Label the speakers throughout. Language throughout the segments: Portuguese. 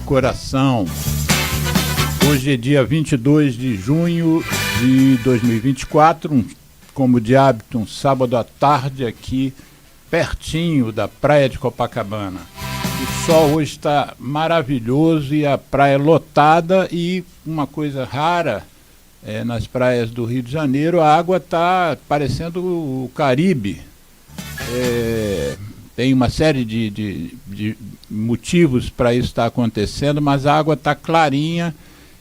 Speaker 1: coração. Hoje é dia 22 de junho de 2024, como de hábito, um sábado à tarde aqui, pertinho da praia de Copacabana. O sol hoje está maravilhoso e a praia lotada, e uma coisa rara nas praias do Rio de Janeiro, a água está parecendo o Caribe. Tem uma série de motivos para isso estar acontecendo, mas a água está clarinha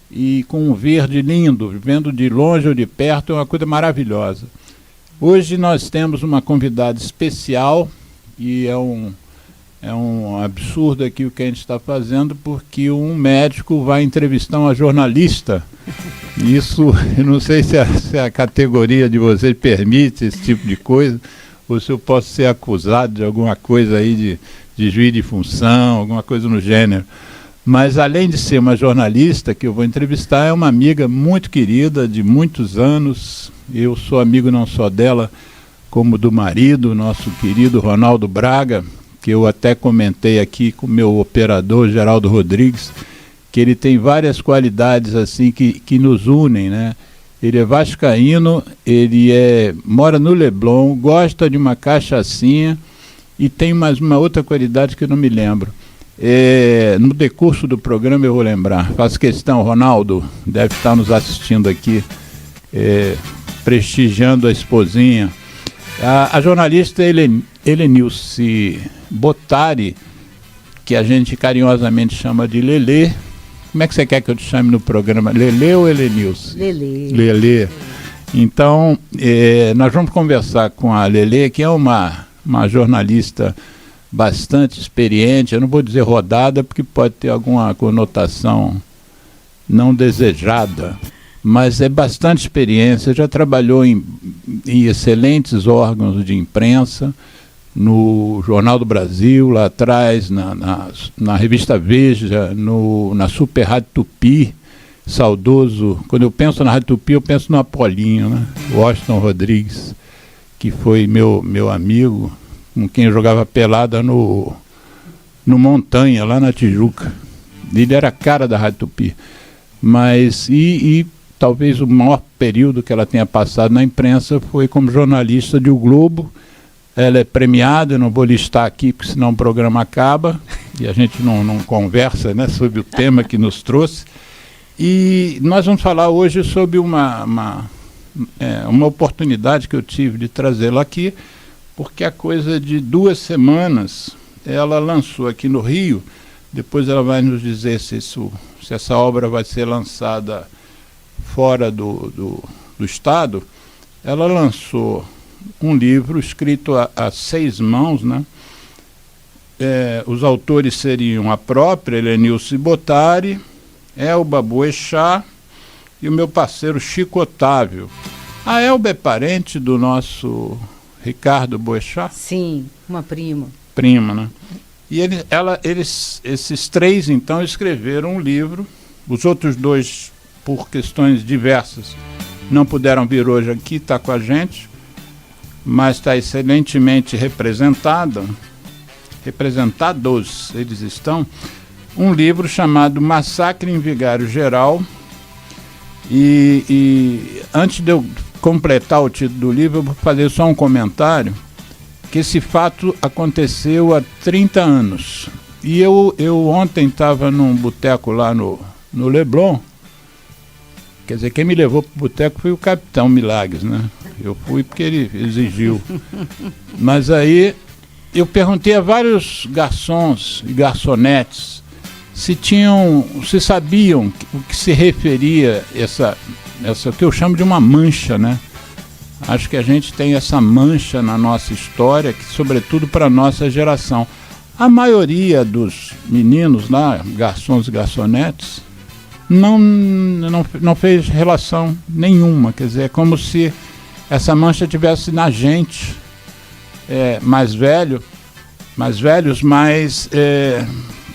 Speaker 1: e com um verde lindo, vendo de longe ou de perto, é uma coisa maravilhosa. Hoje nós temos uma convidada especial e é um absurdo aqui o que a gente está fazendo, porque um médico vai entrevistar uma jornalista. Isso, eu não sei se a categoria de vocês permite esse tipo de coisa, ou se eu posso ser acusado de alguma coisa aí de desvio de função, alguma coisa no gênero. Mas além de ser uma jornalista que eu vou entrevistar, é uma amiga muito querida, de muitos anos. Eu sou amigo não só dela, como do marido, nosso querido Ronaldo Braga, que eu até comentei aqui com o meu operador, Geraldo Rodrigues, que ele tem várias qualidades assim que nos unem, né? Ele é vascaíno, ele mora no Leblon, gosta de uma cachaçinha e tem mais uma outra qualidade que eu não me lembro. No decurso do programa eu vou lembrar. Faço questão, Ronaldo deve estar nos assistindo aqui, prestigiando a esposinha. A jornalista Helenilce Bottari, que a gente carinhosamente chama de Lelê. Como é que você quer que eu te chame no programa? Lelê ou Helenilce?
Speaker 2: Lelê.
Speaker 1: Lelê. Então, nós vamos conversar com a Lelê, que é uma jornalista bastante experiente. Eu não vou dizer rodada, porque pode ter alguma conotação não desejada, mas é bastante experiência. Já trabalhou em excelentes órgãos de imprensa, no Jornal do Brasil, lá atrás, na revista Veja, na Super Rádio Tupi, saudoso. Quando eu penso na Rádio Tupi, eu penso no Apolinho, né? Washington Rodrigues, que foi meu amigo, com quem eu jogava pelada no Montanha, lá na Tijuca. Ele era a cara da Rádio Tupi. Mas, talvez o maior período que ela tenha passado na imprensa foi como jornalista de O Globo. Ela é premiada, eu não vou listar aqui, porque senão o programa acaba e a gente não conversa, né, sobre o tema que nos trouxe. E nós vamos falar hoje sobre uma oportunidade que eu tive de trazê-la aqui, porque há coisa de 2 semanas ela lançou aqui no Rio. Depois ela vai nos dizer se essa obra vai ser lançada fora do estado. Ela lançou um livro escrito a 6 mãos, né? Os autores seriam a própria Helenilce Bottari, Elba Boechat e o meu parceiro Chico Otávio. A Elba é parente do nosso Ricardo Boechat?
Speaker 2: Sim, uma prima.
Speaker 1: Prima, né? E esses 3, então, escreveram um livro. Os outros 2, por questões diversas, não puderam vir hoje aqui, está com a gente, mas está excelentemente representados, eles estão, um livro chamado Massacre em Vigário Geral. E antes de eu completar o título do livro, eu vou fazer só um comentário, que esse fato aconteceu há 30 anos. E eu ontem estava num boteco lá no Leblon. Quer dizer, quem me levou para o boteco foi o Capitão Milagres, né? Eu fui porque ele exigiu. Mas aí eu perguntei a vários garçons e garçonetes se sabiam o que se referia essa que eu chamo de uma mancha, né? Acho que a gente tem essa mancha na nossa história, que sobretudo para a nossa geração. A maioria dos meninos lá, garçons e garçonetes, não fez relação nenhuma. Quer dizer, é como se essa mancha tivesse na gente, mais velhos, mas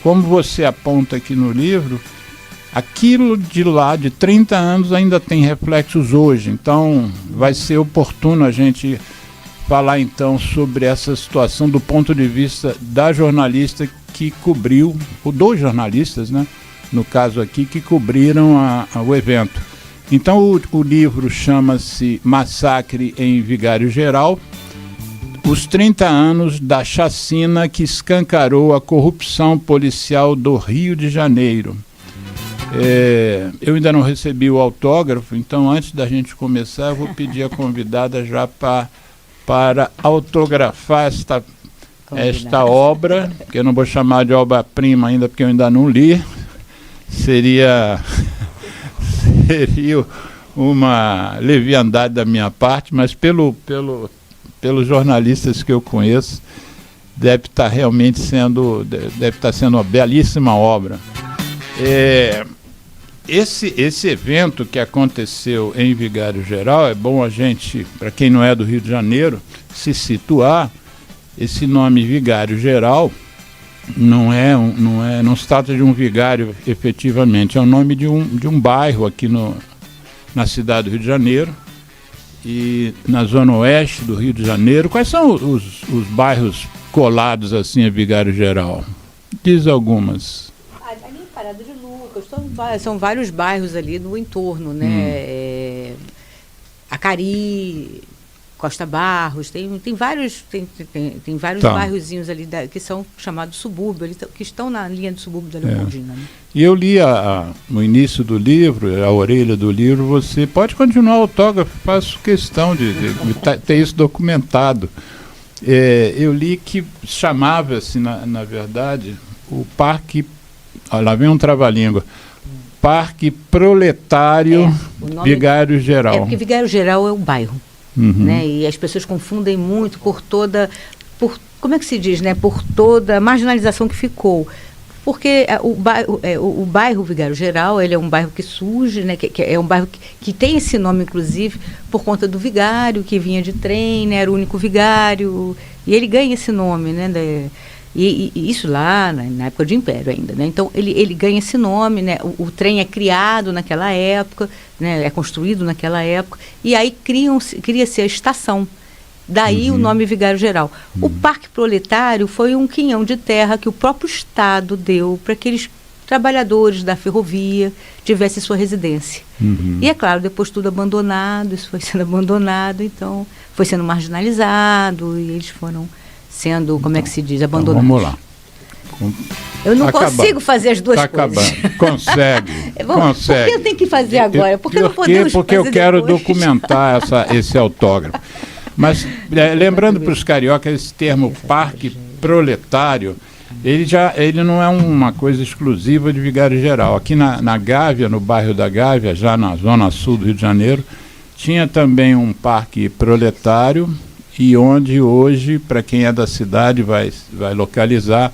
Speaker 1: como você aponta aqui no livro, aquilo de lá de 30 anos ainda tem reflexos hoje. Então vai ser oportuno a gente falar então sobre essa situação do ponto de vista da jornalista que cobriu, ou 2 jornalistas, né, no caso aqui, que cobriram o evento. Então o livro chama-se Massacre em Vigário Geral, os 30 anos da chacina que escancarou a corrupção policial do Rio de Janeiro. Eu ainda não recebi o autógrafo, então antes da gente começar eu vou pedir a convidada já para autografar esta obra, que eu não vou chamar de obra-prima ainda porque eu ainda não li. Seria uma leviandade da minha parte, mas pelos jornalistas que eu conheço, deve estar realmente sendo uma belíssima obra. Esse evento que aconteceu em Vigário Geral, é bom a gente, para quem não é do Rio de Janeiro, se situar. Esse nome Vigário Geral não se trata de um vigário efetivamente, é o nome de um bairro aqui na cidade do Rio de Janeiro e na zona oeste do Rio de Janeiro. Quais são os bairros colados assim a Vigário Geral? Diz algumas.
Speaker 2: Ali em Parada de Lucas, são vários bairros ali do entorno, né? Acari, Costa Barros, tem vários bairrozinhos ali que são chamados subúrbio, ali, que estão na linha do subúrbio da Leopoldina. Né?
Speaker 1: E eu li no início do livro, a orelha do livro, você pode continuar o autógrafo, faço questão de ter isso documentado. Eu li que chamava-se, na verdade, o Parque, lá vem um trava-língua, Parque Proletário Vigário Geral.
Speaker 2: Porque Vigário Geral é o bairro. Né? E as pessoas confundem muito como é que se diz, né? Por toda a marginalização que ficou. Porque o bairro Vigário Geral, ele é um bairro que surge, né? Que é um bairro que tem esse nome, inclusive, por conta do vigário, que vinha de trem, né? Era o único vigário, e ele ganha esse nome, né? E isso lá na época do Império ainda, né? Então ele ganha esse nome, né? O trem é criado naquela época, né? É construído naquela época, e aí cria-se a estação. Daí o nome Vigário Geral. O Parque Proletário foi um quinhão de terra que o próprio Estado deu para aqueles trabalhadores da ferrovia tivessem sua residência. E é claro, depois tudo abandonado, isso foi sendo abandonado, então foi sendo marginalizado e eles foram sendo, como é que se diz, abandonados.
Speaker 1: Então vamos lá.
Speaker 2: Eu não consigo fazer as duas coisas.
Speaker 1: Consegue.
Speaker 2: Consegue. Por que eu tenho que fazer agora? Porque não podemos
Speaker 1: Porque eu quero documentar esse autógrafo. Mas, lembrando para os cariocas, esse termo Parque Proletário, ele não é uma coisa exclusiva de Vigário Geral. Aqui na Gávea, no bairro da Gávea, já na zona sul do Rio de Janeiro, tinha também um parque proletário, e onde hoje, para quem é da cidade vai localizar,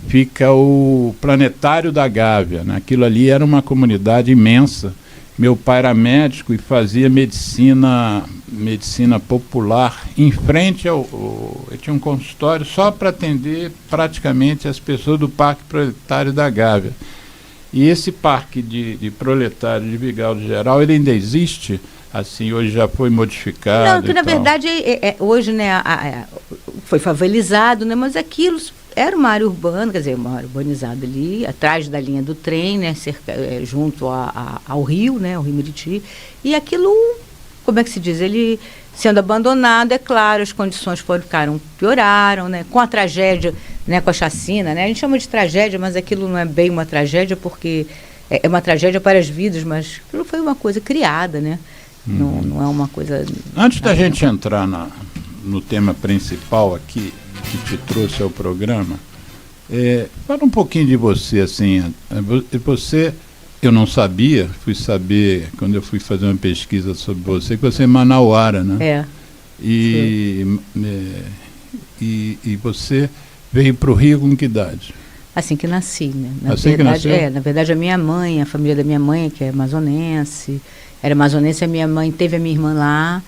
Speaker 1: fica o Planetário da Gávea. Né? Aquilo ali era uma comunidade imensa. Meu pai era médico e fazia medicina popular em frente ele tinha um consultório só para atender praticamente as pessoas do Parque Proletário da Gávea. E esse parque de proletário de Vigário Geral, ele ainda existe? Assim, hoje já foi modificado?
Speaker 2: Não, que na verdade hoje, né, foi favelizado, né, mas aquilo era uma área urbana, quer dizer, uma área urbanizada ali, atrás da linha do trem, né, junto ao rio, né, ao Rio Meriti, e aquilo, como é que se diz, ele sendo abandonado, é claro, as condições pioraram, né, com a tragédia, né, com a chacina, né, a gente chama de tragédia, mas aquilo não é bem uma tragédia, porque é uma tragédia para as vidas, mas aquilo foi uma coisa criada, né, não é uma coisa...
Speaker 1: Antes da gente entrar no tema principal aqui, que te trouxe ao programa, fala um pouquinho de você, assim, eu não sabia, fui saber, quando eu fui fazer uma pesquisa sobre você, que você é manauara, né? E você veio para o Rio com que idade?
Speaker 2: Assim que nasci, né?
Speaker 1: Que nasceu?
Speaker 2: Na verdade, a família da minha mãe, que é amazonense, era amazonense, a minha mãe teve a minha irmã lá,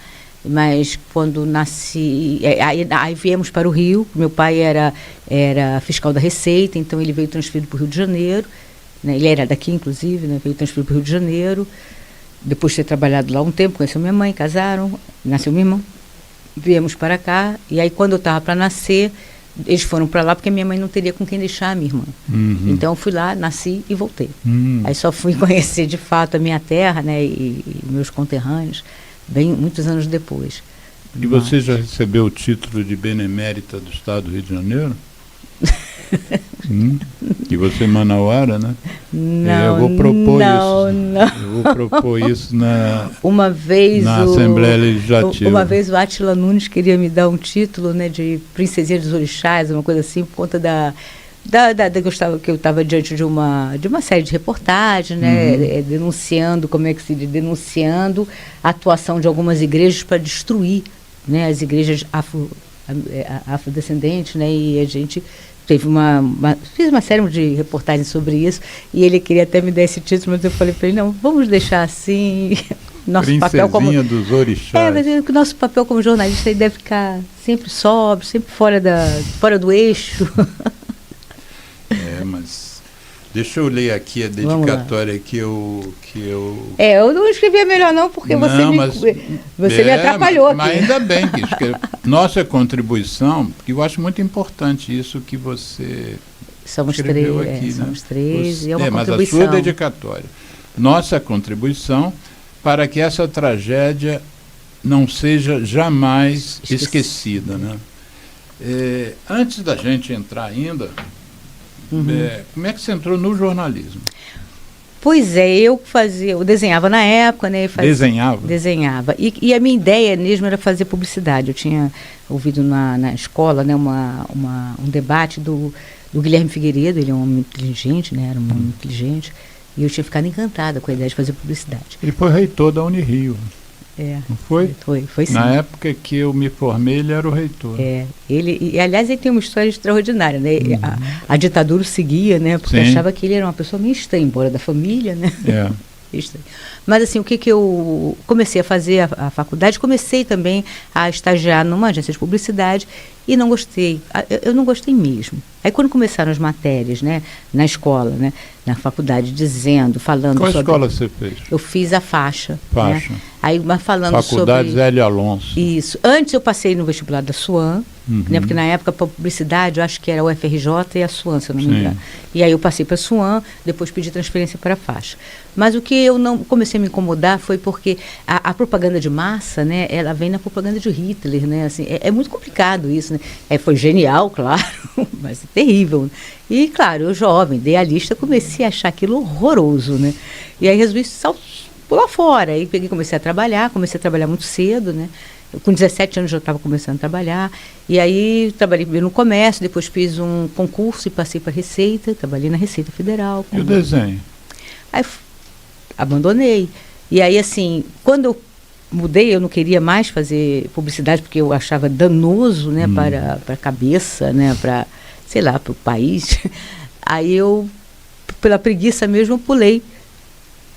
Speaker 2: mas quando nasci, aí viemos para o Rio. Meu pai era fiscal da Receita, então ele veio transferido para o Rio de Janeiro, né? Ele era daqui, inclusive, né? Veio transferido para o Rio de Janeiro, depois de ter trabalhado lá um tempo, conheceu minha mãe, casaram, nasceu minha irmã, viemos para cá, e aí quando eu estava para nascer, eles foram para lá porque a minha mãe não teria com quem deixar a minha irmã. Então eu fui lá, nasci e voltei. Aí só fui conhecer de fato a minha terra, né, e meus conterrâneos, muitos anos depois.
Speaker 1: E você já recebeu o título de benemérita do Estado do Rio de Janeiro? E você é manauara, né?
Speaker 2: Não,
Speaker 1: eu vou propor
Speaker 2: não,
Speaker 1: isso.
Speaker 2: Não.
Speaker 1: Eu vou propor isso na
Speaker 2: Assembleia
Speaker 1: Legislativa.
Speaker 2: Uma vez o Átila Nunes queria me dar um título, né, de princesinha dos orixás, uma coisa assim, por conta que eu estava diante de uma série de reportagens, né, denunciando, como é que se diz, denunciando a atuação de algumas igrejas para destruir, né, as igrejas afrodescendentes, né, e a gente fiz uma série de reportagens sobre isso, e ele queria até me dar esse título, mas eu falei para ele, não, vamos deixar assim, nosso papel como...
Speaker 1: dos orixás.
Speaker 2: Mas o nosso papel como jornalista ele deve ficar sempre sóbrio, sempre fora do eixo.
Speaker 1: Mas deixa eu ler aqui a dedicatória que eu...
Speaker 2: eu não escrevia melhor não, porque você me atrapalhou aqui.
Speaker 1: Mas ainda bem que nossa contribuição, porque eu acho muito importante isso que você escreveu aqui.
Speaker 2: Somos três, e é uma
Speaker 1: mas
Speaker 2: contribuição.
Speaker 1: a sua dedicatória. Nossa contribuição para que essa tragédia não seja jamais esquecida, né? Antes da gente entrar ainda, como é que você entrou no jornalismo?
Speaker 2: Pois é, eu desenhava na época, né? Desenhava. E a minha ideia mesmo era fazer publicidade. Eu tinha ouvido na escola, né, um debate do Guilherme Figueiredo, ele é um homem muito inteligente, né? Era um homem muito inteligente. E eu tinha ficado encantada com a ideia de fazer publicidade.
Speaker 1: Ele foi reitor da Unirio. Não foi?
Speaker 2: Foi sim.
Speaker 1: Na época que eu me formei, ele era o reitor.
Speaker 2: Aliás, ele tem uma história extraordinária, né? A ditadura o seguia, né? Porque achava que ele era uma pessoa meio estranha, embora da família, né? Mas assim, o que eu comecei a fazer a faculdade, comecei também a estagiar numa agência de publicidade e não gostei. Eu não gostei mesmo. Aí quando começaram as matérias, né, na escola, né, na faculdade, falando
Speaker 1: Qual
Speaker 2: sobre...
Speaker 1: escola você fez?
Speaker 2: Eu fiz a Faixa.
Speaker 1: Né?
Speaker 2: Aí, mas falando
Speaker 1: Faculdade
Speaker 2: sobre...
Speaker 1: Zélio Alonso.
Speaker 2: Isso. Antes eu passei no vestibular da SUAM, né, porque na época para publicidade eu acho que era o FRJ e a SUAM, se eu não me engano. E aí eu passei para a SUAM, depois pedi transferência para a Faixa. Mas o que eu não comecei a me incomodar foi porque a propaganda de massa, né, ela vem na propaganda de Hitler, né, assim, é muito complicado isso, né. Foi genial, claro, mas é terrível. E, claro, eu jovem, idealista, comecei a achar aquilo horroroso, né. E aí resolvi pular fora. Aí comecei a trabalhar muito cedo, né. Com 17 anos já estava começando a trabalhar. E aí trabalhei primeiro no comércio, depois fiz um concurso e passei para a Receita, trabalhei na Receita Federal.
Speaker 1: E o desenho?
Speaker 2: Aí abandonei. E aí, assim, quando eu mudei, eu não queria mais fazer publicidade, porque eu achava danoso, né, para a cabeça, né, para, sei lá, para o país. Aí eu, pela preguiça mesmo, eu pulei.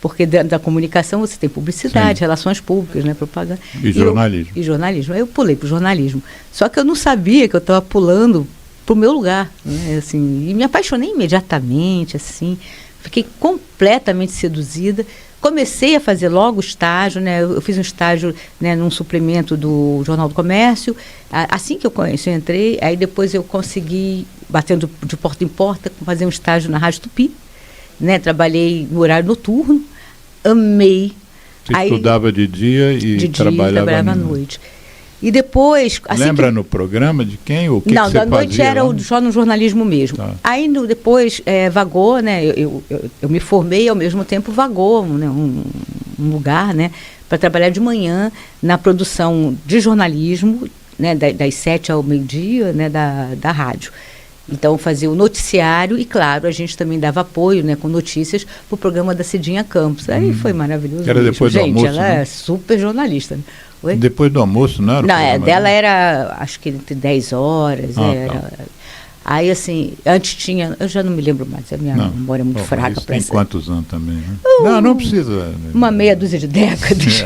Speaker 2: Porque da comunicação você tem publicidade, relações públicas, né, propaganda.
Speaker 1: E jornalismo.
Speaker 2: E jornalismo. Aí eu pulei para o jornalismo. Só que eu não sabia que eu estava pulando para o meu lugar, né, assim, e me apaixonei imediatamente, assim. Fiquei completamente seduzida. Comecei a fazer logo estágio, né? Eu fiz um estágio, né, num suplemento do Jornal do Comércio. Assim que eu entrei, aí depois eu consegui, batendo de porta em porta, fazer um estágio na Rádio Tupi. Né? Trabalhei no horário noturno, amei.
Speaker 1: Você estudava de dia e trabalhava
Speaker 2: à noite. E depois... Assim
Speaker 1: lembra no programa de quem? O que
Speaker 2: não,
Speaker 1: que você
Speaker 2: da noite
Speaker 1: fazia
Speaker 2: era só no jornalismo mesmo.
Speaker 1: Tá.
Speaker 2: Aí depois vagou, né? Eu me formei e ao mesmo tempo vagou, né, um lugar, né, para trabalhar de manhã na produção de jornalismo, né, das 7 ao meio-dia, né, da rádio. Então, fazia o noticiário e, claro, a gente também dava apoio, né, com notícias para o programa da Cidinha Campos. Aí foi maravilhoso.
Speaker 1: Era mesmo. Depois do almoço,
Speaker 2: ela é super jornalista. Né?
Speaker 1: Oi? Depois do almoço, não era?
Speaker 2: Não, dela era, acho que entre 10 horas. Tá. Aí, assim, antes tinha... Eu já não me lembro mais, a minha memória é muito fraca.
Speaker 1: Tem quantos anos também, né? Não precisa.
Speaker 2: Uma meia dúzia de décadas.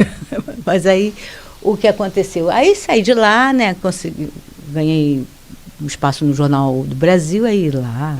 Speaker 2: Mas aí, o que aconteceu? Aí saí de lá, né, ganhei um espaço no Jornal do Brasil, aí lá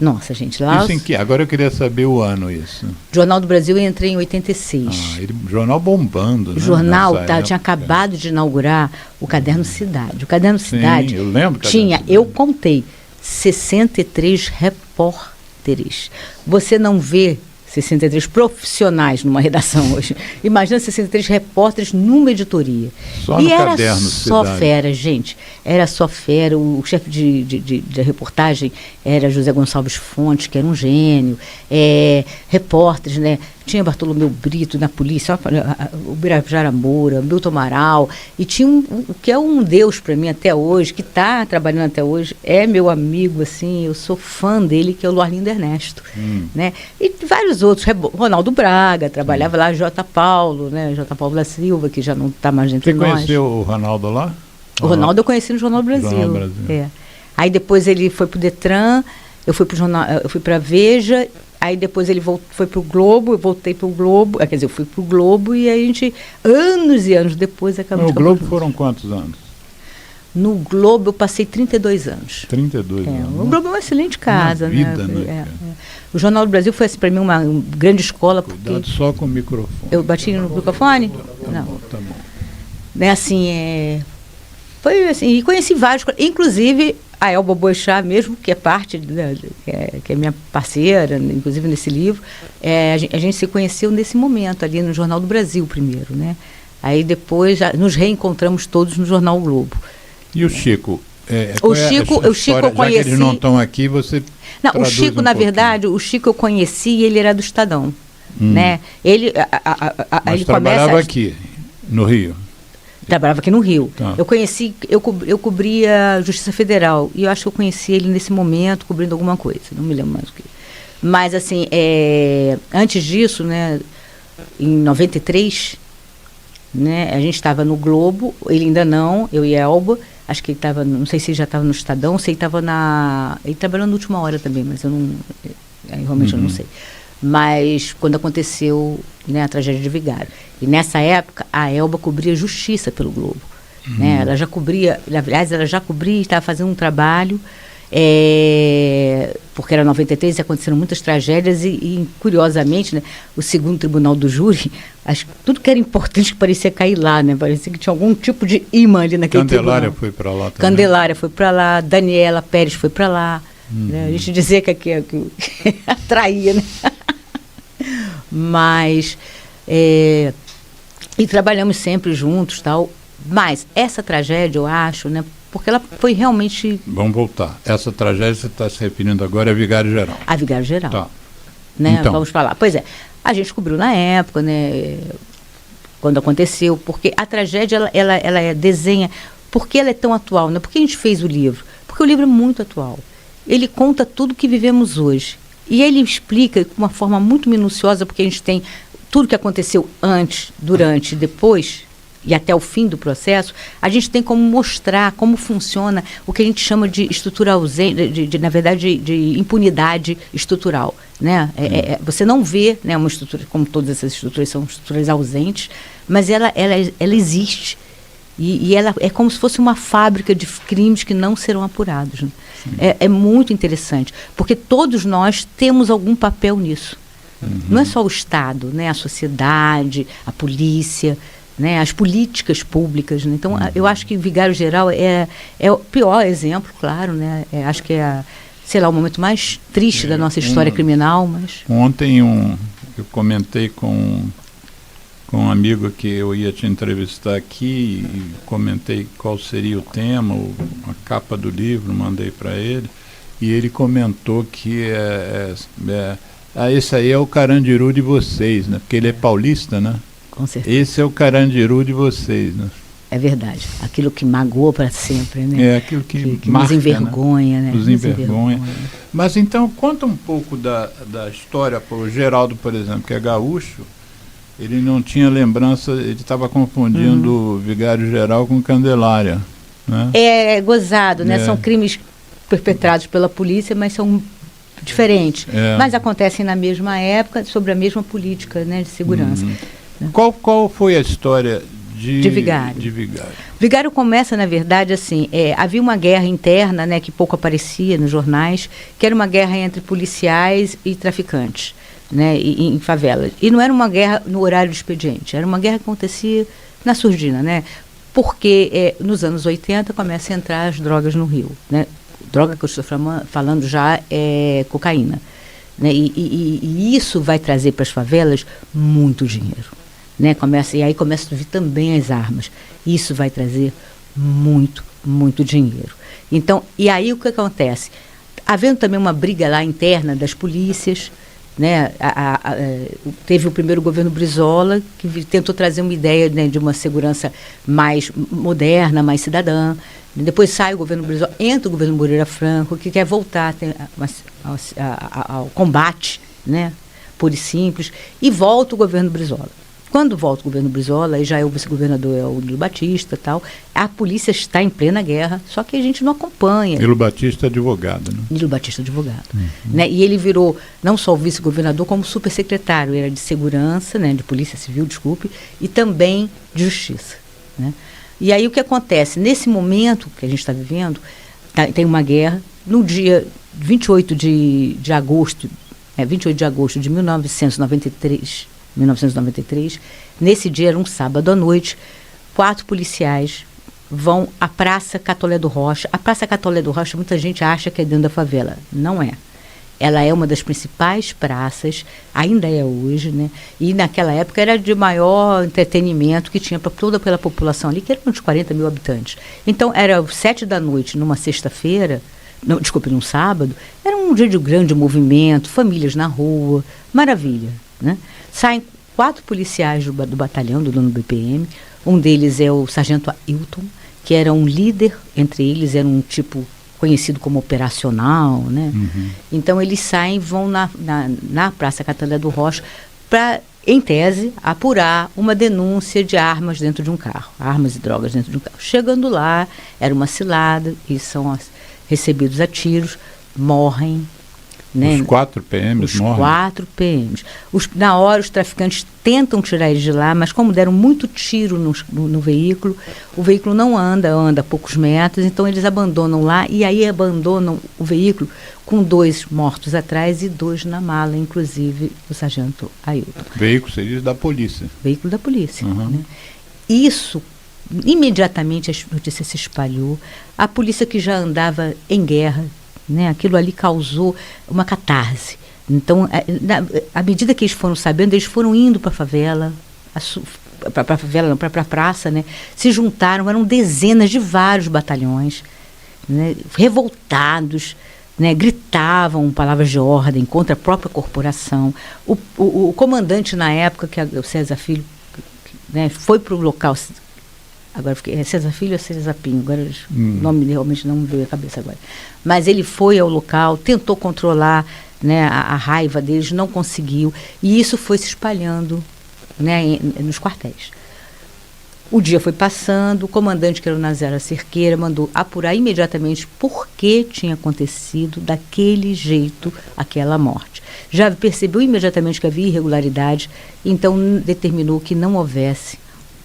Speaker 2: Nossa, gente, lá...
Speaker 1: Isso em que? Agora eu queria saber o ano, isso.
Speaker 2: Jornal do Brasil eu entrei em 86.
Speaker 1: Jornal bombando, né?
Speaker 2: O jornal tinha acabado de inaugurar o Caderno Cidade. O Caderno Cidade
Speaker 1: eu lembro
Speaker 2: tinha, eu contei, 63 repórteres. Você não vê 63 profissionais numa redação hoje. Imagina 63 repórteres numa editoria.
Speaker 1: Só no Caderno
Speaker 2: só
Speaker 1: Cidade.
Speaker 2: fera, gente. Era só fera. O chefe de reportagem era José Gonçalves Fontes, que era um gênio. Repórteres, né? Tinha Bartolomeu Brito na polícia, o Birajara Moura, Milton Amaral, e tinha o que é um deus para mim até hoje, que está trabalhando até hoje, é meu amigo, assim, eu sou fã dele, que é o Luarlindo Ernesto, né? E vários outros, Ronaldo Braga, trabalhava lá, J. Paulo, né? J. Paulo da Silva, que já não está mais entre nós.
Speaker 1: Você conheceu o Ronaldo lá?
Speaker 2: O Ronaldo eu conheci no Jornal do Brasil. Aí depois ele foi para o Detran, eu fui para a Veja. Aí depois ele foi para o Globo, eu voltei para o Globo, quer dizer, eu fui para o Globo e aí a gente, anos e anos depois, acabamos...
Speaker 1: No Globo foram quantos anos?
Speaker 2: No Globo eu passei 32 anos.
Speaker 1: 32 anos.
Speaker 2: O Globo é uma excelente casa,
Speaker 1: uma vida, né?
Speaker 2: O Jornal do Brasil foi, assim, para mim, uma grande escola.
Speaker 1: Cuidado só com o microfone.
Speaker 2: Eu bati no microfone? Não.
Speaker 1: Tá bom.
Speaker 2: Né, assim, foi assim, e conheci vários, inclusive... A Elba Boechat mesmo, que é parte, que é minha parceira, inclusive nesse livro, a gente se conheceu nesse momento, ali no Jornal do Brasil primeiro, né? Aí depois nos reencontramos todos no Jornal o Globo.
Speaker 1: E o Chico?
Speaker 2: O Chico eu conheci...
Speaker 1: Já que eles não estão aqui, você
Speaker 2: Não, o Chico, na verdade, o Chico eu conheci e ele era do Estadão, né? Ele
Speaker 1: trabalhava aqui, no Rio?
Speaker 2: Trabalhava aqui no Rio.
Speaker 1: Tá.
Speaker 2: Eu cobria a Justiça Federal e eu acho que eu conheci ele nesse momento, cobrindo alguma coisa, não me lembro mais o que. Mas, assim, antes disso, né, em 93, né, a gente estava no Globo, ele ainda não, eu e a Elba, acho que ele estava, não sei se ele já estava no Estadão, sei que estava ele trabalhou na Última Hora também, mas eu não, realmente eu não sei. Mas quando aconteceu, né, a tragédia de Vigário. E nessa época, a Elba cobria justiça pelo Globo. Né? Ela já cobria, aliás, e estava fazendo um trabalho, porque era 93 e aconteceram muitas tragédias e curiosamente, né, o segundo tribunal do júri, acho que tudo que era importante parecia cair lá, né? Parecia que tinha algum tipo de imã ali naquele
Speaker 1: Candelária
Speaker 2: tribunal.
Speaker 1: foi para lá também.
Speaker 2: Candelária foi para lá, Daniela Pérez foi para lá. Né? A gente dizia que atraía, né? Mas e trabalhamos sempre juntos, tal. Mas essa tragédia, eu acho, né, porque ela foi realmente...
Speaker 1: Vamos voltar. Essa tragédia você está se referindo agora a Vigário Geral.
Speaker 2: A Vigário Geral.
Speaker 1: Tá.
Speaker 2: Né?
Speaker 1: Então.
Speaker 2: Vamos falar. Pois é, a gente cobriu na época, né, quando aconteceu, porque a tragédia, ela desenha... Por que ela é tão atual? Né? Por que a gente fez o livro? Porque o livro é muito atual. Ele conta tudo que vivemos hoje. E ele explica com uma forma muito minuciosa, porque a gente tem tudo que aconteceu antes, durante e depois, e até o fim do processo, a gente tem como mostrar como funciona o que a gente chama de estrutura ausente, na verdade, de impunidade estrutural. Né? Você não vê, né, uma estrutura, como todas essas estruturas são estruturas ausentes, mas ela existe. E ela é como se fosse uma fábrica de crimes que não serão apurados. Né? É muito interessante, porque todos nós temos algum papel nisso. Não é só o Estado, né? A sociedade, a polícia, né? As políticas públicas. Né? Então, eu acho que Vigário Geral é o pior exemplo, claro. Né? Acho que é, sei lá, o momento mais triste da nossa história criminal. Mas...
Speaker 1: Ontem eu comentei com um amigo que eu ia te entrevistar aqui e comentei qual seria o tema, a capa do livro, mandei para ele, e ele comentou que esse aí é o Carandiru de vocês, né? Porque ele é paulista, né?
Speaker 2: Com certeza.
Speaker 1: Esse é o Carandiru de vocês, né?
Speaker 2: É verdade. Aquilo que magoou para sempre, né?
Speaker 1: Aquilo que
Speaker 2: nos
Speaker 1: marca,
Speaker 2: envergonha, né?
Speaker 1: Nos envergonha. Mas então, conta um pouco da história. O Geraldo, por exemplo, que é gaúcho, ele não tinha lembrança, ele estava confundindo Vigário Geral com Candelária. Né?
Speaker 2: É gozado, né? São crimes perpetrados pela polícia, mas são diferentes. Mas acontecem na mesma época, sobre a mesma política, né, de segurança.
Speaker 1: Qual foi a história
Speaker 2: de Vigário.
Speaker 1: De Vigário.
Speaker 2: Vigário começa, na verdade, assim, havia uma guerra interna, né, que pouco aparecia nos jornais, que era uma guerra entre policiais e traficantes, né, em favelas. E não era uma guerra no horário do expediente, era uma guerra que acontecia na surdina, né, porque nos anos 80 começam a entrar as drogas no Rio, né, droga que eu estou falando já é cocaína, né, e isso vai trazer para as favelas muito dinheiro. Né, e aí começam a vir também as armas. Isso vai trazer muito, muito dinheiro. Então, e aí o que acontece? Havendo também uma briga lá interna das polícias, né, teve o primeiro governo Brizola, que tentou trazer uma ideia, né, de uma segurança mais moderna, mais cidadã. Depois sai o governo Brizola, entra o governo Moreira Franco, que quer voltar ao combate, né, puro e simples, e volta o governo Brizola. Quando volta o governo Brizola, e já é o vice-governador, é o Nilo Batista e tal, a polícia está em plena guerra, só que a gente não acompanha.
Speaker 1: Nilo Batista é advogado, né?
Speaker 2: Nilo Batista é advogado. Né? E ele virou não só o vice-governador, como supersecretário. Ele era de segurança, né, de polícia civil, desculpe, e também de justiça. Né? E aí o que acontece? Nesse momento que a gente está vivendo, tem uma guerra. No dia 28 de agosto, 28 de agosto de 1993, nesse dia, era um sábado à noite, 4 policiais vão à Praça Catolé do Rocha. A Praça Catolé do Rocha, muita gente acha que é dentro da favela. Não é. Ela é uma das principais praças, ainda é hoje, né? E naquela época era de maior entretenimento que tinha para toda aquela população ali, que eram uns 40 mil habitantes. Então, era 7 da noite, numa sexta-feira, num sábado, era um dia de grande movimento, famílias na rua, maravilha, né? Saem 4 policiais do batalhão, do 9º BPM. Um deles é o sargento Ailton, que era um líder, entre eles era um tipo conhecido como operacional, né? Então eles saem e vão na Praça Catolé do Rocha para, em tese, apurar uma denúncia de armas dentro de um carro, armas e drogas dentro de um carro. Chegando lá, era uma cilada, eles são recebidos a tiros, morrem. Né?
Speaker 1: Os 4 PMs morrem? Os
Speaker 2: 4 PMs. Na hora, os traficantes tentam tirar eles de lá, mas como deram muito tiro no veículo, o veículo não anda a poucos metros, então eles abandonam lá, e aí abandonam o veículo com 2 mortos atrás e 2 na mala, inclusive o sargento Ailton.
Speaker 1: Veículo seria da polícia?
Speaker 2: Veículo da polícia. Né? Isso, imediatamente a notícia se espalhou, a polícia que já andava em guerra, né? Aquilo ali causou uma catarse. Então, à medida que eles foram sabendo, eles foram indo para a favela, para a praça, né? Se juntaram, eram dezenas de vários batalhões, né? Revoltados, né? Gritavam palavras de ordem contra a própria corporação. O comandante na época, que é o César Filho, né? Foi para o local. Agora fiquei, César Filho ou César Pinho, agora o nome realmente não me veio à cabeça agora. Mas ele foi ao local, tentou controlar, né, a raiva deles, não conseguiu, e isso foi se espalhando, né, nos quartéis. O dia foi passando, o comandante, que era o Nazera Cerqueira, mandou apurar imediatamente por que tinha acontecido daquele jeito aquela morte. Já percebeu imediatamente que havia irregularidade, então determinou que não houvesse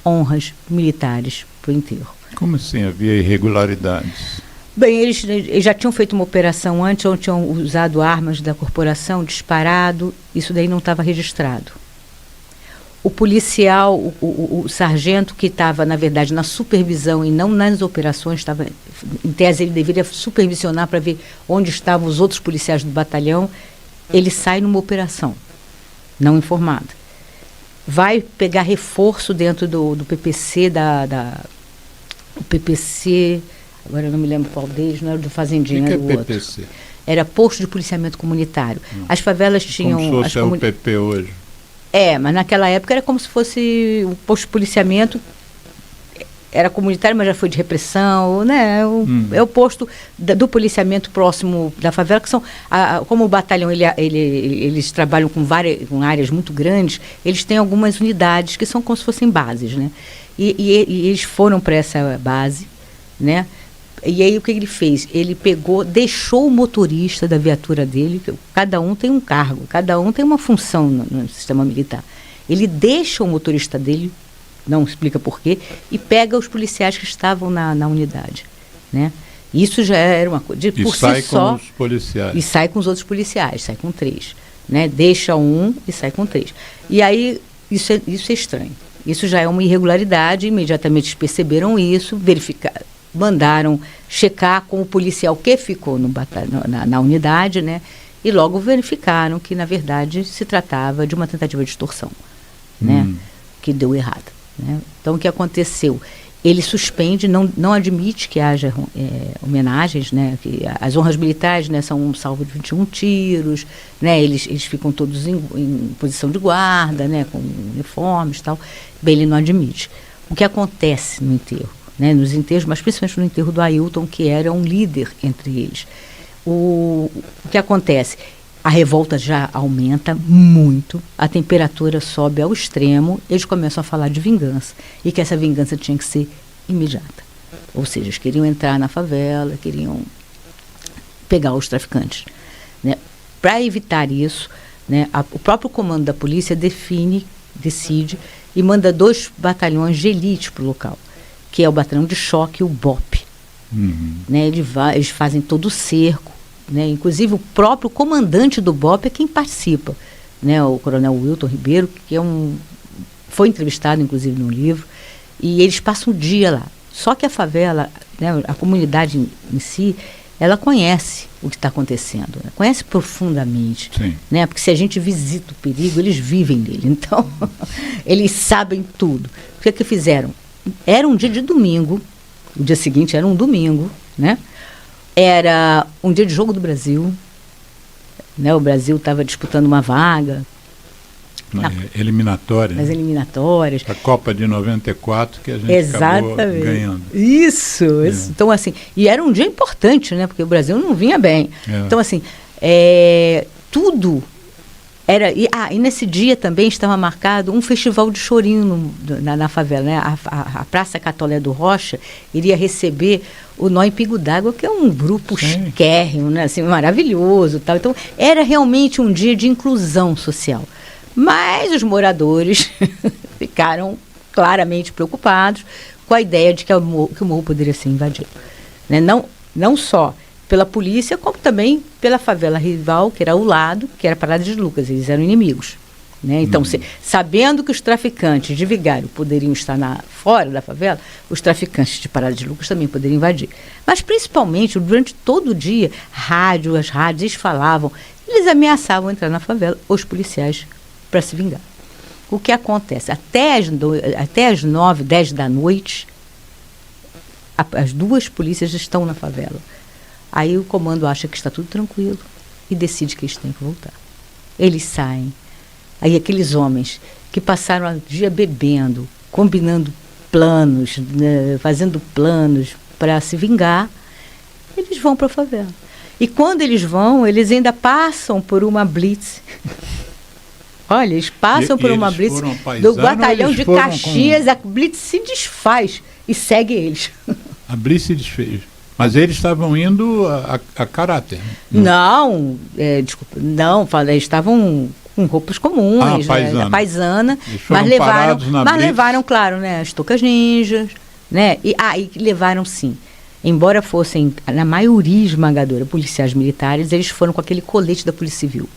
Speaker 2: honras militares para o enterro.
Speaker 1: Como assim havia irregularidades?
Speaker 2: Bem, eles já tinham feito uma operação antes, onde tinham usado armas da corporação, disparado, isso daí não estava registrado. O policial, o sargento que estava, na verdade, na supervisão e não nas operações, estava, em tese ele deveria supervisionar para ver onde estavam os outros policiais do batalhão, ele sai numa operação, não informado. Vai pegar reforço dentro do PPC, o PPC, agora eu não me lembro qual deles, não era do Fazendinho, era o outro. PPC? Era Posto de Policiamento Comunitário. As favelas tinham...
Speaker 1: Como se fosse o PP hoje.
Speaker 2: Mas naquela época era como se fosse o posto de policiamento, era comunitário, mas já foi de repressão, né? É o posto do policiamento próximo da favela, que são, como o batalhão, eles trabalham com áreas muito grandes, eles têm algumas unidades que são como se fossem bases, né? E eles foram para essa base, né? E aí o que ele fez? Ele deixou o motorista da viatura dele, cada um tem um cargo, cada um tem uma função no sistema militar. Ele deixa o motorista dele não explica por quê, e pega os policiais que estavam na unidade, né? Isso já era uma coisa, por si só.
Speaker 1: Com os policiais.
Speaker 2: E sai com os outros policiais, sai com 3, né? Deixa um e sai com 3. E aí, isso é estranho. Isso já é uma irregularidade, imediatamente eles perceberam isso, mandaram checar com o policial que ficou na unidade, né? E logo verificaram que, na verdade, se tratava de uma tentativa de extorsão, né? Que deu errado, né? Então, o que aconteceu? Ele suspende, não admite que haja homenagens, né? Que as honras militares, né, são um salvo de 21 tiros, né? Eles ficam todos em posição de guarda, né, com uniformes e tal. Bem, ele não admite. O que acontece no enterro, né, nos enterros, mas principalmente no enterro do Ailton, que era um líder entre eles. O que acontece? A revolta já aumenta muito, a temperatura sobe ao extremo, eles começam a falar de vingança, e que essa vingança tinha que ser imediata. Ou seja, eles queriam entrar na favela, queriam pegar os traficantes, né? Para evitar isso, né, o próprio comando da polícia decide e manda 2 batalhões de elite para o local, que é o batalhão de choque e o BOP. Né, eles fazem todo o cerco, né, inclusive o próprio comandante do BOP é quem participa, né, o coronel Wilton Ribeiro, que foi entrevistado inclusive no livro, e eles passam um dia lá. Só que a favela, né, a comunidade em si, ela conhece o que está acontecendo, né, conhece profundamente, né, porque se a gente visita o perigo, eles vivem nele, então eles sabem tudo. O que fizeram? Era um dia de domingo, o dia seguinte era um domingo, né? Era um dia de jogo do Brasil, né? O Brasil estava disputando uma vaga.
Speaker 1: Eliminatória.
Speaker 2: Nas eliminatórias.
Speaker 1: A Copa de 94 que a gente acabou ganhando.
Speaker 2: Isso. Então, assim, e era um dia importante, né? Porque o Brasil não vinha bem. Então, assim, tudo era... E nesse dia também estava marcado um festival de chorinho na favela, né? A Praça Catolé do Rocha iria receber o Nó em Pingo d'Água, que é um grupo chiquérrimo, né? Assim, maravilhoso, tal. Então, era realmente um dia de inclusão social. Mas os moradores ficaram claramente preocupados com a ideia de que o morro poderia ser invadido, né? Não só pela polícia, como também pela favela rival, que era ao lado, que era Parada de Lucas. Eles eram inimigos, né? Então, sabendo que os traficantes de Vigário poderiam estar fora da favela, os traficantes de Parada de Lucas também poderiam invadir. Mas, principalmente, durante todo o dia, as rádios, eles falavam, eles ameaçavam entrar na favela, os policiais, para se vingar. O que acontece? Até as 9, 10 da noite, as 2 polícias estão na favela. Aí o comando acha que está tudo tranquilo e decide que eles têm que voltar. Eles saem. Aí aqueles homens que passaram o dia bebendo, combinando planos, né, fazendo planos para se vingar, eles vão para a favela. E quando eles vão, eles ainda passam por uma blitz. Olha, eles passam por uma blitz do batalhão de Caxias, a blitz se desfaz e segue eles.
Speaker 1: A blitz se desfez. Mas eles estavam indo a caráter.
Speaker 2: Não, eles estavam com roupas comuns, paisana, mas levaram, claro, né, as toucas ninjas, né, e levaram sim. Embora fossem, na maioria esmagadora, policiais militares, eles foram com aquele colete da Polícia Civil,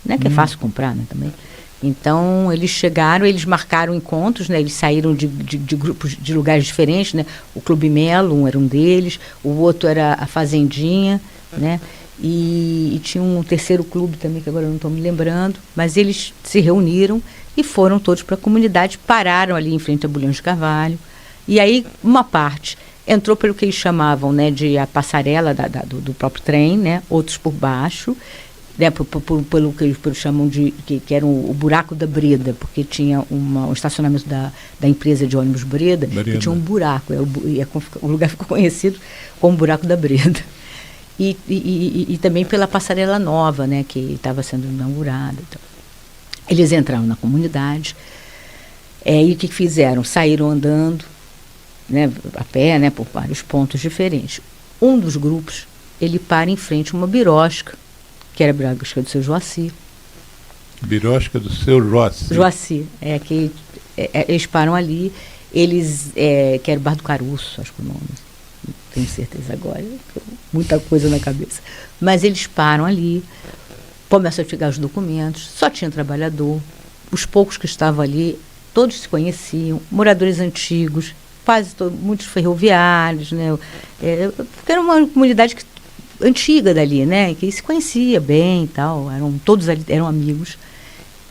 Speaker 2: né, que é fácil comprar, né, também. Então, eles chegaram, eles marcaram encontros, né? Eles saíram de grupos, de lugares diferentes, né? O Clube Melo, era um deles, o outro era a Fazendinha, né? E tinha um terceiro clube também, que agora eu não estou me lembrando, mas eles se reuniram e foram todos para a comunidade, pararam ali em frente a Bulhões de Carvalho, e aí uma parte entrou pelo que eles chamavam, né, de a passarela do próprio trem, né? Outros por baixo, né, pelo que eles chamam de que era o buraco da Breda, porque tinha um estacionamento da empresa de ônibus Breda. E tinha um buraco, o lugar ficou conhecido como buraco da Breda. E também pela passarela nova, né, que estava sendo inaugurada. Então, eles entraram na comunidade, e o que fizeram? Saíram andando, né, a pé, né, por vários pontos diferentes. Um dos grupos, ele para em frente a uma birosca, que era a birosca do seu Joaci,
Speaker 1: Birosca do seu Joaci.
Speaker 2: Joaci, eles param ali, que era o Bar do Caroço, acho que o nome, não tenho certeza agora, muita coisa na cabeça. Mas eles param ali, começam a pegar os documentos, só tinha trabalhador, os poucos que estavam ali, todos se conheciam, moradores antigos, muitos ferroviários, né? Porque era uma comunidade antiga dali, né? Que se conhecia bem e tal, todos ali eram amigos.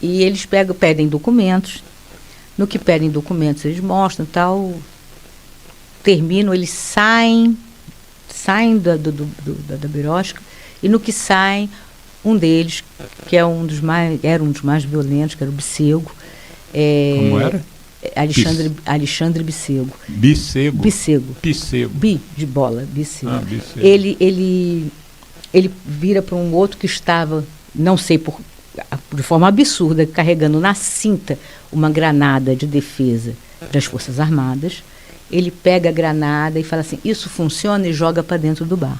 Speaker 2: E eles pedem documentos. No que pedem documentos, eles mostram tal. Terminam, eles saem da Birosca, e no que saem, um deles, que era um dos mais violentos, que era o Bicego.
Speaker 1: Como era?
Speaker 2: Alexandre Bicego.
Speaker 1: Bicego.
Speaker 2: Bi de bola, Bicego.
Speaker 1: Bicego.
Speaker 2: Ele vira para um outro que estava, não sei de forma absurda, carregando na cinta uma granada de defesa das Forças Armadas. Ele pega a granada e fala assim: isso funciona, e joga para dentro do bar.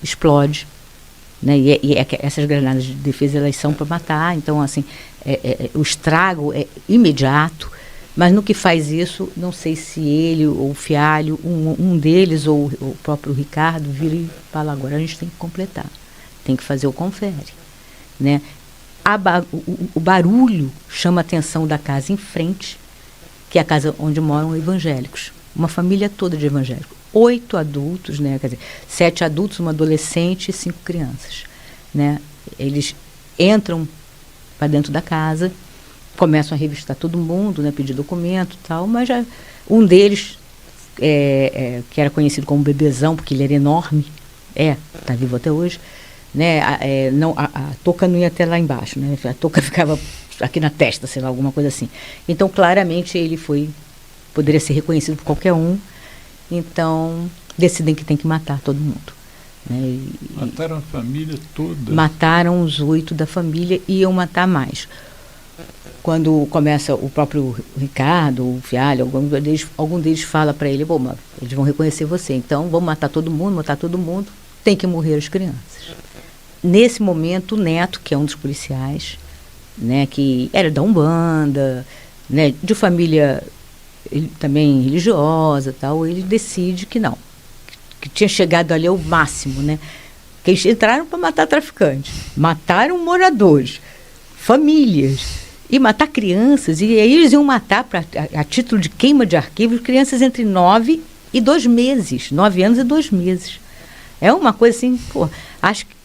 Speaker 2: Explode. Né? Essas granadas de defesa, elas são para matar, então assim, o estrago é imediato, mas no que faz isso, não sei se ele ou o Fialho, um deles ou o próprio Ricardo, vira e fala: agora a gente tem que completar, tem que fazer o confere. Né? O barulho chama a atenção da casa em frente, que é a casa onde moram evangélicos, uma família toda de evangélicos. 8 adultos, né? Quer dizer, 7 adultos, uma adolescente e 5 crianças. Né? Eles entram para dentro da casa, começam a revistar todo mundo, né? Pedir documento e tal, mas já um deles, que era conhecido como Bebezão, porque ele era enorme, está vivo até hoje, né? A touca não ia até lá embaixo, né? A touca ficava aqui na testa, sei lá, alguma coisa assim. Então, claramente, ele poderia ser reconhecido por qualquer um. Então, decidem que tem que matar todo mundo. Né?
Speaker 1: Mataram a família toda?
Speaker 2: Mataram os 8 da família e iam matar mais. Quando começa o próprio Ricardo, o Fialho, algum deles fala para ele: bom, eles vão reconhecer você, então vamos matar todo mundo, tem que morrer as crianças. Nesse momento, o Neto, que é um dos policiais, né, que era da Umbanda, né, de família também religiosa, tal, ele decide que não, que tinha chegado ali ao máximo, né? Que eles entraram para matar traficantes, mataram moradores, famílias, e matar crianças, e aí eles iam matar, a título de queima de arquivos, crianças entre 9 e 2 meses, 9 anos e 2 meses. É uma coisa assim, acho que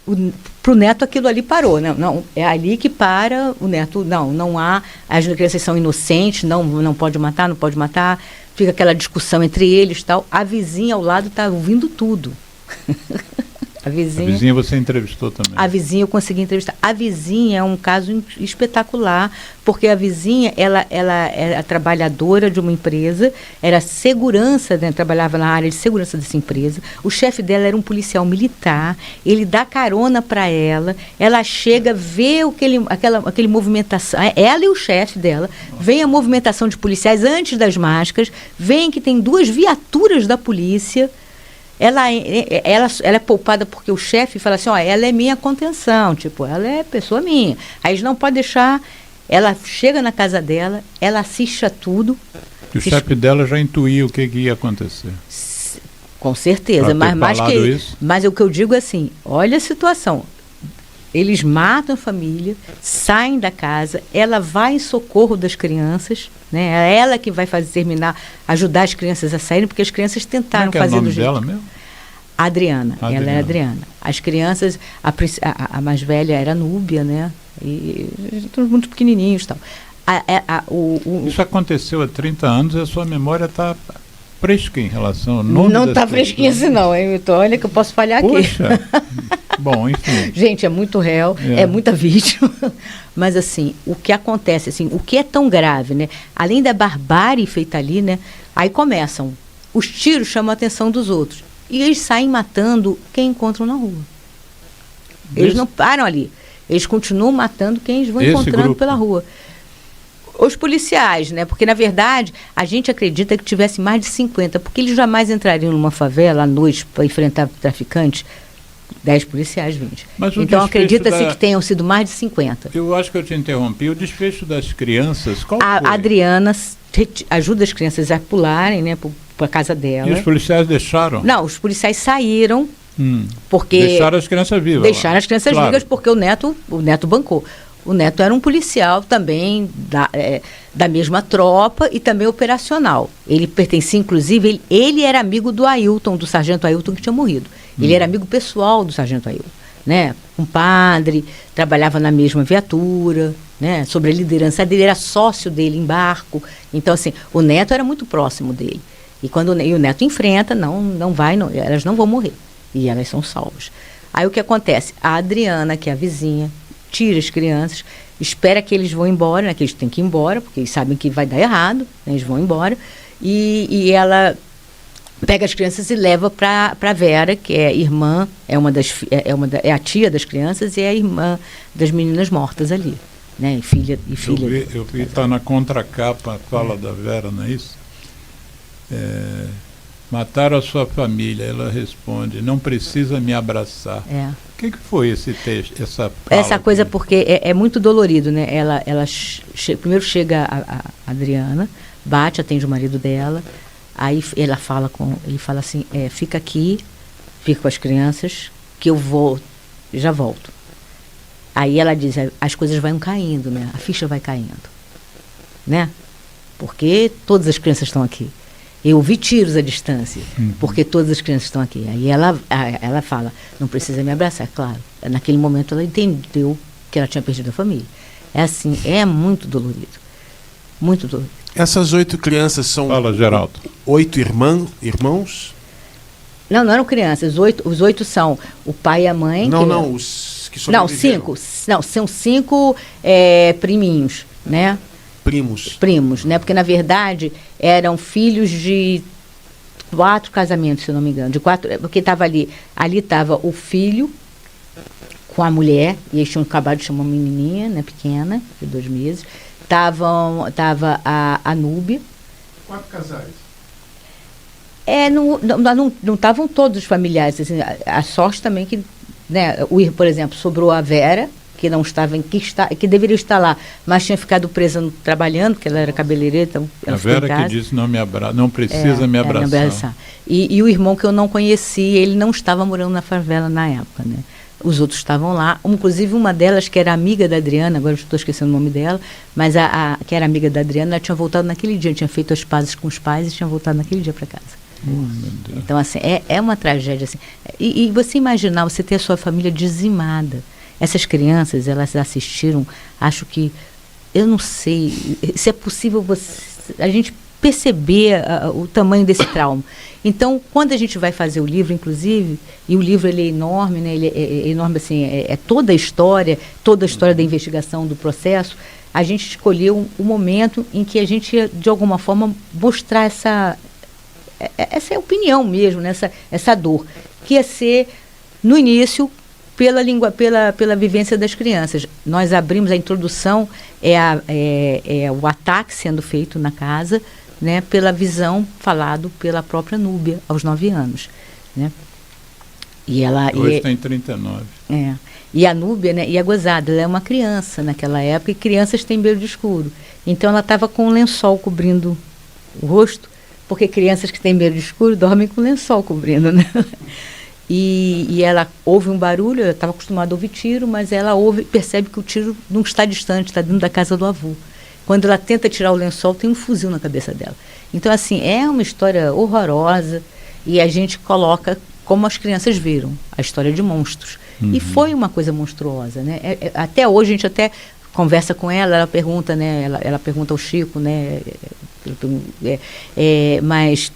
Speaker 2: para o Neto aquilo ali parou, né? Não, é ali que para o Neto, não há, as crianças são inocentes, não pode matar, fica aquela discussão entre eles, tal. A vizinha ao lado está ouvindo tudo. A vizinha
Speaker 1: você entrevistou também?
Speaker 2: A vizinha eu consegui entrevistar. A vizinha é um caso espetacular, porque a vizinha, ela era trabalhadora de uma empresa, era segurança, né, trabalhava na área de segurança dessa empresa. O chefe dela era um policial militar, ele dá carona para ela chega, vê aquele movimentação, ela e o chefe dela, vem a movimentação de policiais antes das máscaras, vem que tem 2 viaturas da polícia. Ela é poupada porque o chefe fala assim: ela é minha contenção, tipo, ela é pessoa minha. Aí eles não podem deixar. Ela chega na casa dela, ela assiste a tudo.
Speaker 1: E o chefe dela já intuía o que ia acontecer.
Speaker 2: Com certeza, mas o que eu digo é assim: olha a situação. Eles matam a família, saem da casa, ela vai em socorro das crianças, né? É ela que vai ajudar as crianças a saírem, porque as crianças tentaram fazer do jeito.
Speaker 1: Qual é o nome dela mesmo?
Speaker 2: Adriana, ela era Adriana. As crianças, a mais velha era Núbia, né? E todos muito pequenininhos e tal.
Speaker 1: Isso aconteceu há 30 anos e a sua memória está fresca em relação ao
Speaker 2: nome. Não está fresquinha assim não, hein? Então, olha que eu posso falhar
Speaker 1: Poxa.
Speaker 2: Aqui.
Speaker 1: Bom, enfim.
Speaker 2: Gente, é muito réu, é muita vítima. Mas assim, o que acontece, assim, o que é tão grave, né? Além da barbárie feita ali, né? Aí começam, os tiros chamam a atenção dos outros. E eles saem matando quem encontram na rua. Eles não param ali. Eles continuam matando quem eles vão encontrando pela rua. Os policiais, né? Porque, na verdade, a gente acredita que tivesse mais de 50, porque eles jamais entrariam numa favela à noite para enfrentar traficantes 10 policiais, 20.
Speaker 1: Mas
Speaker 2: então acredita-se que tenham sido mais de 50.
Speaker 1: Eu acho que eu te interrompi. O desfecho das crianças, qual foi?
Speaker 2: A Adriana ajuda as crianças a pularem, né, para a casa dela.
Speaker 1: E os policiais deixaram?
Speaker 2: Não, os policiais saíram porque...
Speaker 1: Deixaram as crianças vivas.
Speaker 2: Deixaram as crianças vivas porque o Neto bancou. O Neto era um policial também da mesma tropa e também operacional. Ele pertencia, inclusive, ele era amigo do Ailton, do sargento Ailton, que tinha morrido. Ele era amigo pessoal do sargento Ailton, né? Compadre, trabalhava na mesma viatura, né? Sobre a liderança dele, era sócio dele em barco. Então, assim, o Neto era muito próximo dele. E quando o Neto enfrenta, elas não vão morrer. E elas são salvas. Aí o que acontece? A Adriana, que é a vizinha, tira as crianças, espera que eles vão embora, né, que eles têm que ir embora, porque eles sabem que vai dar errado, né, eles vão embora, e ela pega as crianças e leva para Vera, que é irmã, é a tia das crianças e é a irmã das meninas mortas ali, né, e filha.
Speaker 1: Eu vi, está na contracapa, fala da Vera, não é isso? Mataram a sua família, ela responde, não precisa me abraçar. O que foi esse texto, essa
Speaker 2: coisa, porque é muito dolorido, né? Primeiro chega a Adriana, bate, atende o marido dela, aí ele fala assim, fica aqui, fica com as crianças, que eu vou, já volto. Aí ela diz, as coisas vão caindo, né? A ficha vai caindo, né? Porque todas as crianças estão aqui. Eu ouvi tiros à distância, porque todas as crianças estão aqui. Aí ela fala, não precisa me abraçar, claro. Naquele momento ela entendeu que ela tinha perdido a família. É assim, é muito dolorido. Muito dolorido.
Speaker 3: Essas 8 crianças são...
Speaker 1: Fala, Geraldo.
Speaker 3: 8 irmãos?
Speaker 2: Não eram crianças. Os 8 são o pai e a mãe.
Speaker 3: Não, os que sobreviveram.
Speaker 2: Não, são 5 priminhos, né? Primos, né? Porque, na verdade, eram filhos de 4 casamentos, se eu não me engano. De 4, porque estava ali estava o filho com a mulher, e eles tinham acabado de chamar uma menininha, né, pequena, de 2 meses. Tava a Núbia.
Speaker 3: 4 casais.
Speaker 2: Não estavam todos os familiares. Assim, a sorte também que, né, por exemplo, sobrou a Vera, que não estava que deveria estar lá, mas tinha ficado presa trabalhando, porque ela era cabeleireira, então ela ficou em casa.
Speaker 1: A Vera que disse não precisa me abraçar.
Speaker 2: E o irmão que eu não conheci, ele não estava morando na favela na época, né? Os outros estavam lá, inclusive uma delas que era amiga da Adriana, agora estou esquecendo o nome dela, mas que era amiga da Adriana, ela tinha voltado naquele dia, tinha feito as pazes com os pais e tinha voltado naquele dia para casa. Então, assim, é uma tragédia, assim. E você imaginar, você ter a sua família dizimada. Essas crianças, elas assistiram, acho que, eu não sei, se é possível a gente perceber o tamanho desse trauma. Então, quando a gente vai fazer o livro, inclusive, e o livro ele é enorme, né, ele é enorme, assim, toda a história da investigação, do processo, a gente escolheu um momento em que a gente ia, de alguma forma, mostrar essa opinião mesmo, né, essa dor, que ia ser, no início, pela vivência das crianças. Nós abrimos a introdução, o ataque sendo feito na casa, né, pela visão falado pela própria Núbia, aos 9 anos. Né?
Speaker 1: Hoje tem 39.
Speaker 2: E a Núbia, né, e a gozada, ela é uma criança naquela época, e crianças têm medo de escuro. Então ela estava com um lençol cobrindo o rosto, porque crianças que têm medo de escuro dormem com lençol cobrindo, né? E ela ouve um barulho, ela estava acostumada a ouvir tiro, mas ela percebe que o tiro não está distante, está dentro da casa do avô. Quando ela tenta tirar o lençol, tem um fuzil na cabeça dela. Então, assim, é uma história horrorosa, e a gente coloca como as crianças viram, a história de monstros. E foi uma coisa monstruosa, né? Até hoje, a gente até conversa com ela pergunta, né? Ela pergunta ao Chico, né? Mas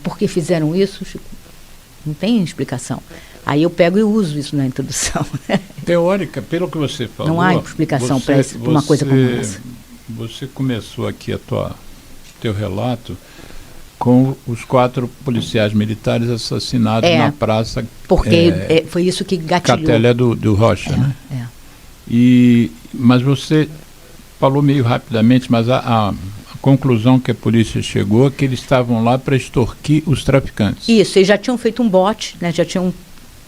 Speaker 2: por que fizeram isso, Chico? Não tem explicação. Aí eu pego e uso isso na introdução.
Speaker 1: Teórica, pelo que você falou...
Speaker 2: Não há explicação para uma coisa como essa.
Speaker 1: Você começou aqui teu relato com os 4 policiais militares assassinados na praça...
Speaker 2: Porque foi isso que gatilhou.
Speaker 1: Catelé do Rocha, né? Mas você falou meio rapidamente, mas a conclusão que a polícia chegou é que eles estavam lá para extorquir os traficantes.
Speaker 2: Isso, eles já tinham feito um bote, né? Já tinham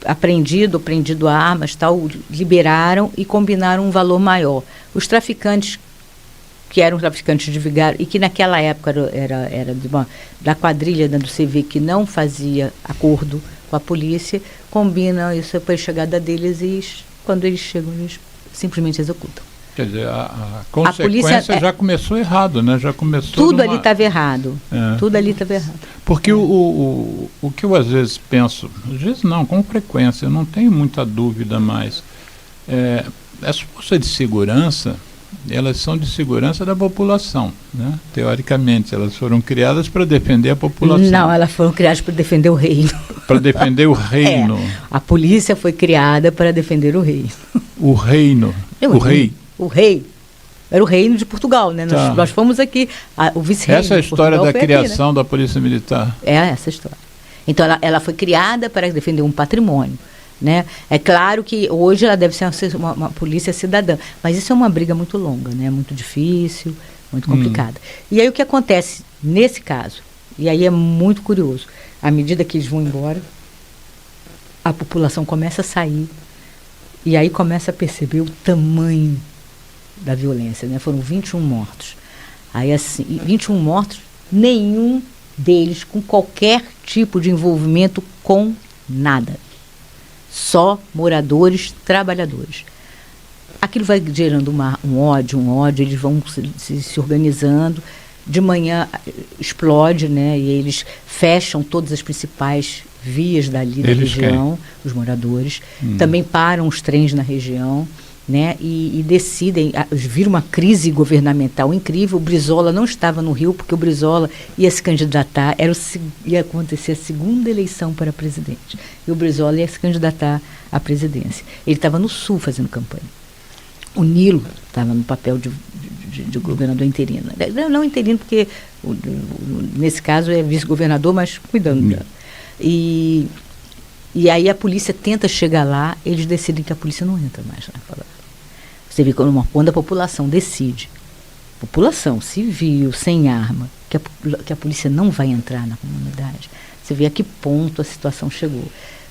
Speaker 2: apreendido armas, tal, liberaram e combinaram um valor maior. Os traficantes, que eram traficantes de vigário, e que naquela época era da quadrilha do CV, que não fazia acordo com a polícia, combinam isso para a chegada deles e quando eles chegam, eles simplesmente executam.
Speaker 1: Quer dizer, a consequência já começou errado, né? Já começou
Speaker 2: tudo ali estava errado. Tudo ali estava errado.
Speaker 1: Porque o que eu às vezes penso, às vezes não, com frequência, eu não tenho muita dúvida mais. As forças de segurança, elas são de segurança da população, né? Teoricamente, elas foram criadas para defender a população.
Speaker 2: Não, elas foram criadas para defender o reino.
Speaker 1: Para defender o reino.
Speaker 2: A polícia foi criada para defender o reino.
Speaker 1: O reino. O rei.
Speaker 2: O rei. Era o reino de Portugal, né? Nós fomos aqui, o vice-reino.
Speaker 1: Essa é a história da criação aqui, né? Da Polícia Militar.
Speaker 2: É essa a história. Então, ela foi criada para defender um patrimônio, né? É claro que hoje ela deve ser uma polícia cidadã, mas isso é uma briga muito longa, né? Muito difícil, muito complicada. E aí o que acontece nesse caso, e aí é muito curioso, à medida que eles vão embora, a população começa a sair e aí começa a perceber o tamanho da violência, né? Foram 21 mortos. Aí assim, 21 mortos, nenhum deles com qualquer tipo de envolvimento com nada. Só moradores, trabalhadores. Aquilo vai gerando um ódio, eles vão se organizando. De manhã explode, né? E eles fecham todas as principais vias dali da região, os moradores. Também param os trens na região, né? E decidem, viram uma crise governamental incrível. O Brizola não estava no Rio, porque o Brizola ia se candidatar, ia acontecer a segunda eleição para presidente. E o Brizola ia se candidatar à presidência. Ele estava no Sul fazendo campanha. O Nilo estava no papel de governador interino. Não interino, porque nesse caso é vice-governador, mas cuidando. E aí a polícia tenta chegar lá, eles decidem que a polícia não entra mais na favela. Você vê quando a população decide, população civil, sem arma, que a polícia não vai entrar na comunidade, você vê a que ponto a situação chegou.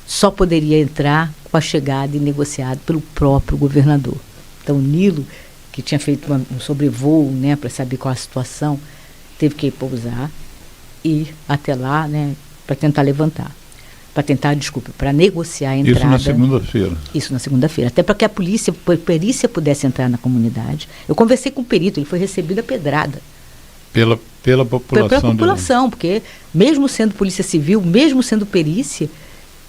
Speaker 2: Só poderia entrar com a chegada e negociado pelo próprio governador. Então o Nilo, que tinha feito um sobrevoo, né, para saber qual a situação, teve que pousar e ir até lá, né, para tentar levantar. Para negociar a entrada.
Speaker 1: Isso na segunda-feira.
Speaker 2: Isso na segunda-feira. Até para que a perícia pudesse entrar na comunidade. Eu conversei com o perito, ele foi recebido a pedrada.
Speaker 1: Pela população?
Speaker 2: Pela população, porque mesmo sendo polícia civil, mesmo sendo perícia,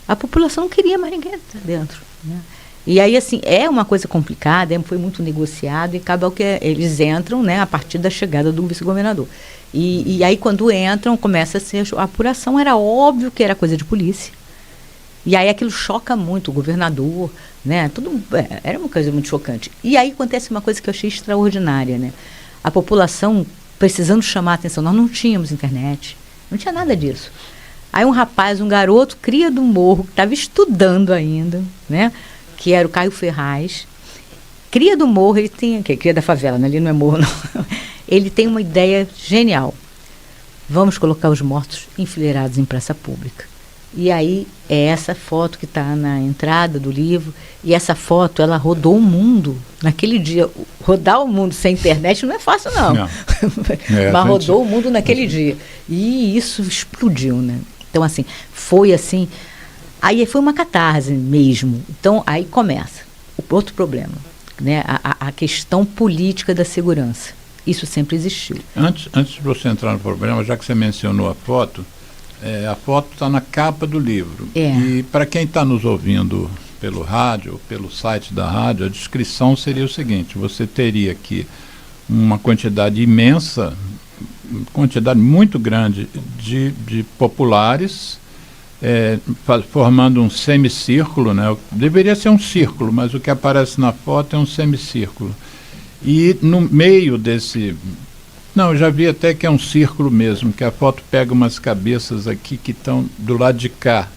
Speaker 2: a população não queria mais ninguém dentro, né? E aí, assim, é uma coisa complicada, foi muito negociado e acaba que eles entram, né, a partir da chegada do vice-governador. E aí, quando entram, começa a ser a apuração. Era óbvio que era coisa de polícia. E aí aquilo choca muito o governador, né? Era uma coisa muito chocante. E aí acontece uma coisa que eu achei extraordinária, né? A população precisando chamar a atenção. Nós não tínhamos internet, não tinha nada disso. Aí um garoto, cria do morro, que estava estudando ainda, né? Que era o Caio Ferraz. Cria do morro, ele tem... Cria da favela, né? Ali não é morro, não. Ele tem uma ideia genial. Vamos colocar os mortos enfileirados em praça pública. E aí é essa foto que está na entrada do livro. E essa foto, ela rodou o mundo. Naquele dia, rodar o mundo sem internet não é fácil, não. Mas rodou o mundo naquele dia. E isso explodiu, né? Então, assim, foi assim... Aí foi uma catarse mesmo. Então, aí começa o outro problema, né? A questão política da segurança. Isso sempre existiu.
Speaker 1: Antes de você entrar no problema, já que você mencionou a foto está na capa do livro. E para quem está nos ouvindo pelo rádio, pelo site da rádio, a descrição seria o seguinte: você teria aqui uma quantidade imensa, quantidade muito grande de populares, formando um semicírculo, né? Deveria ser um círculo, mas o que aparece na foto é um semicírculo. E no meio desse... Não, eu já vi até que é um círculo mesmo, que a foto pega umas cabeças aqui que estão do lado de cá,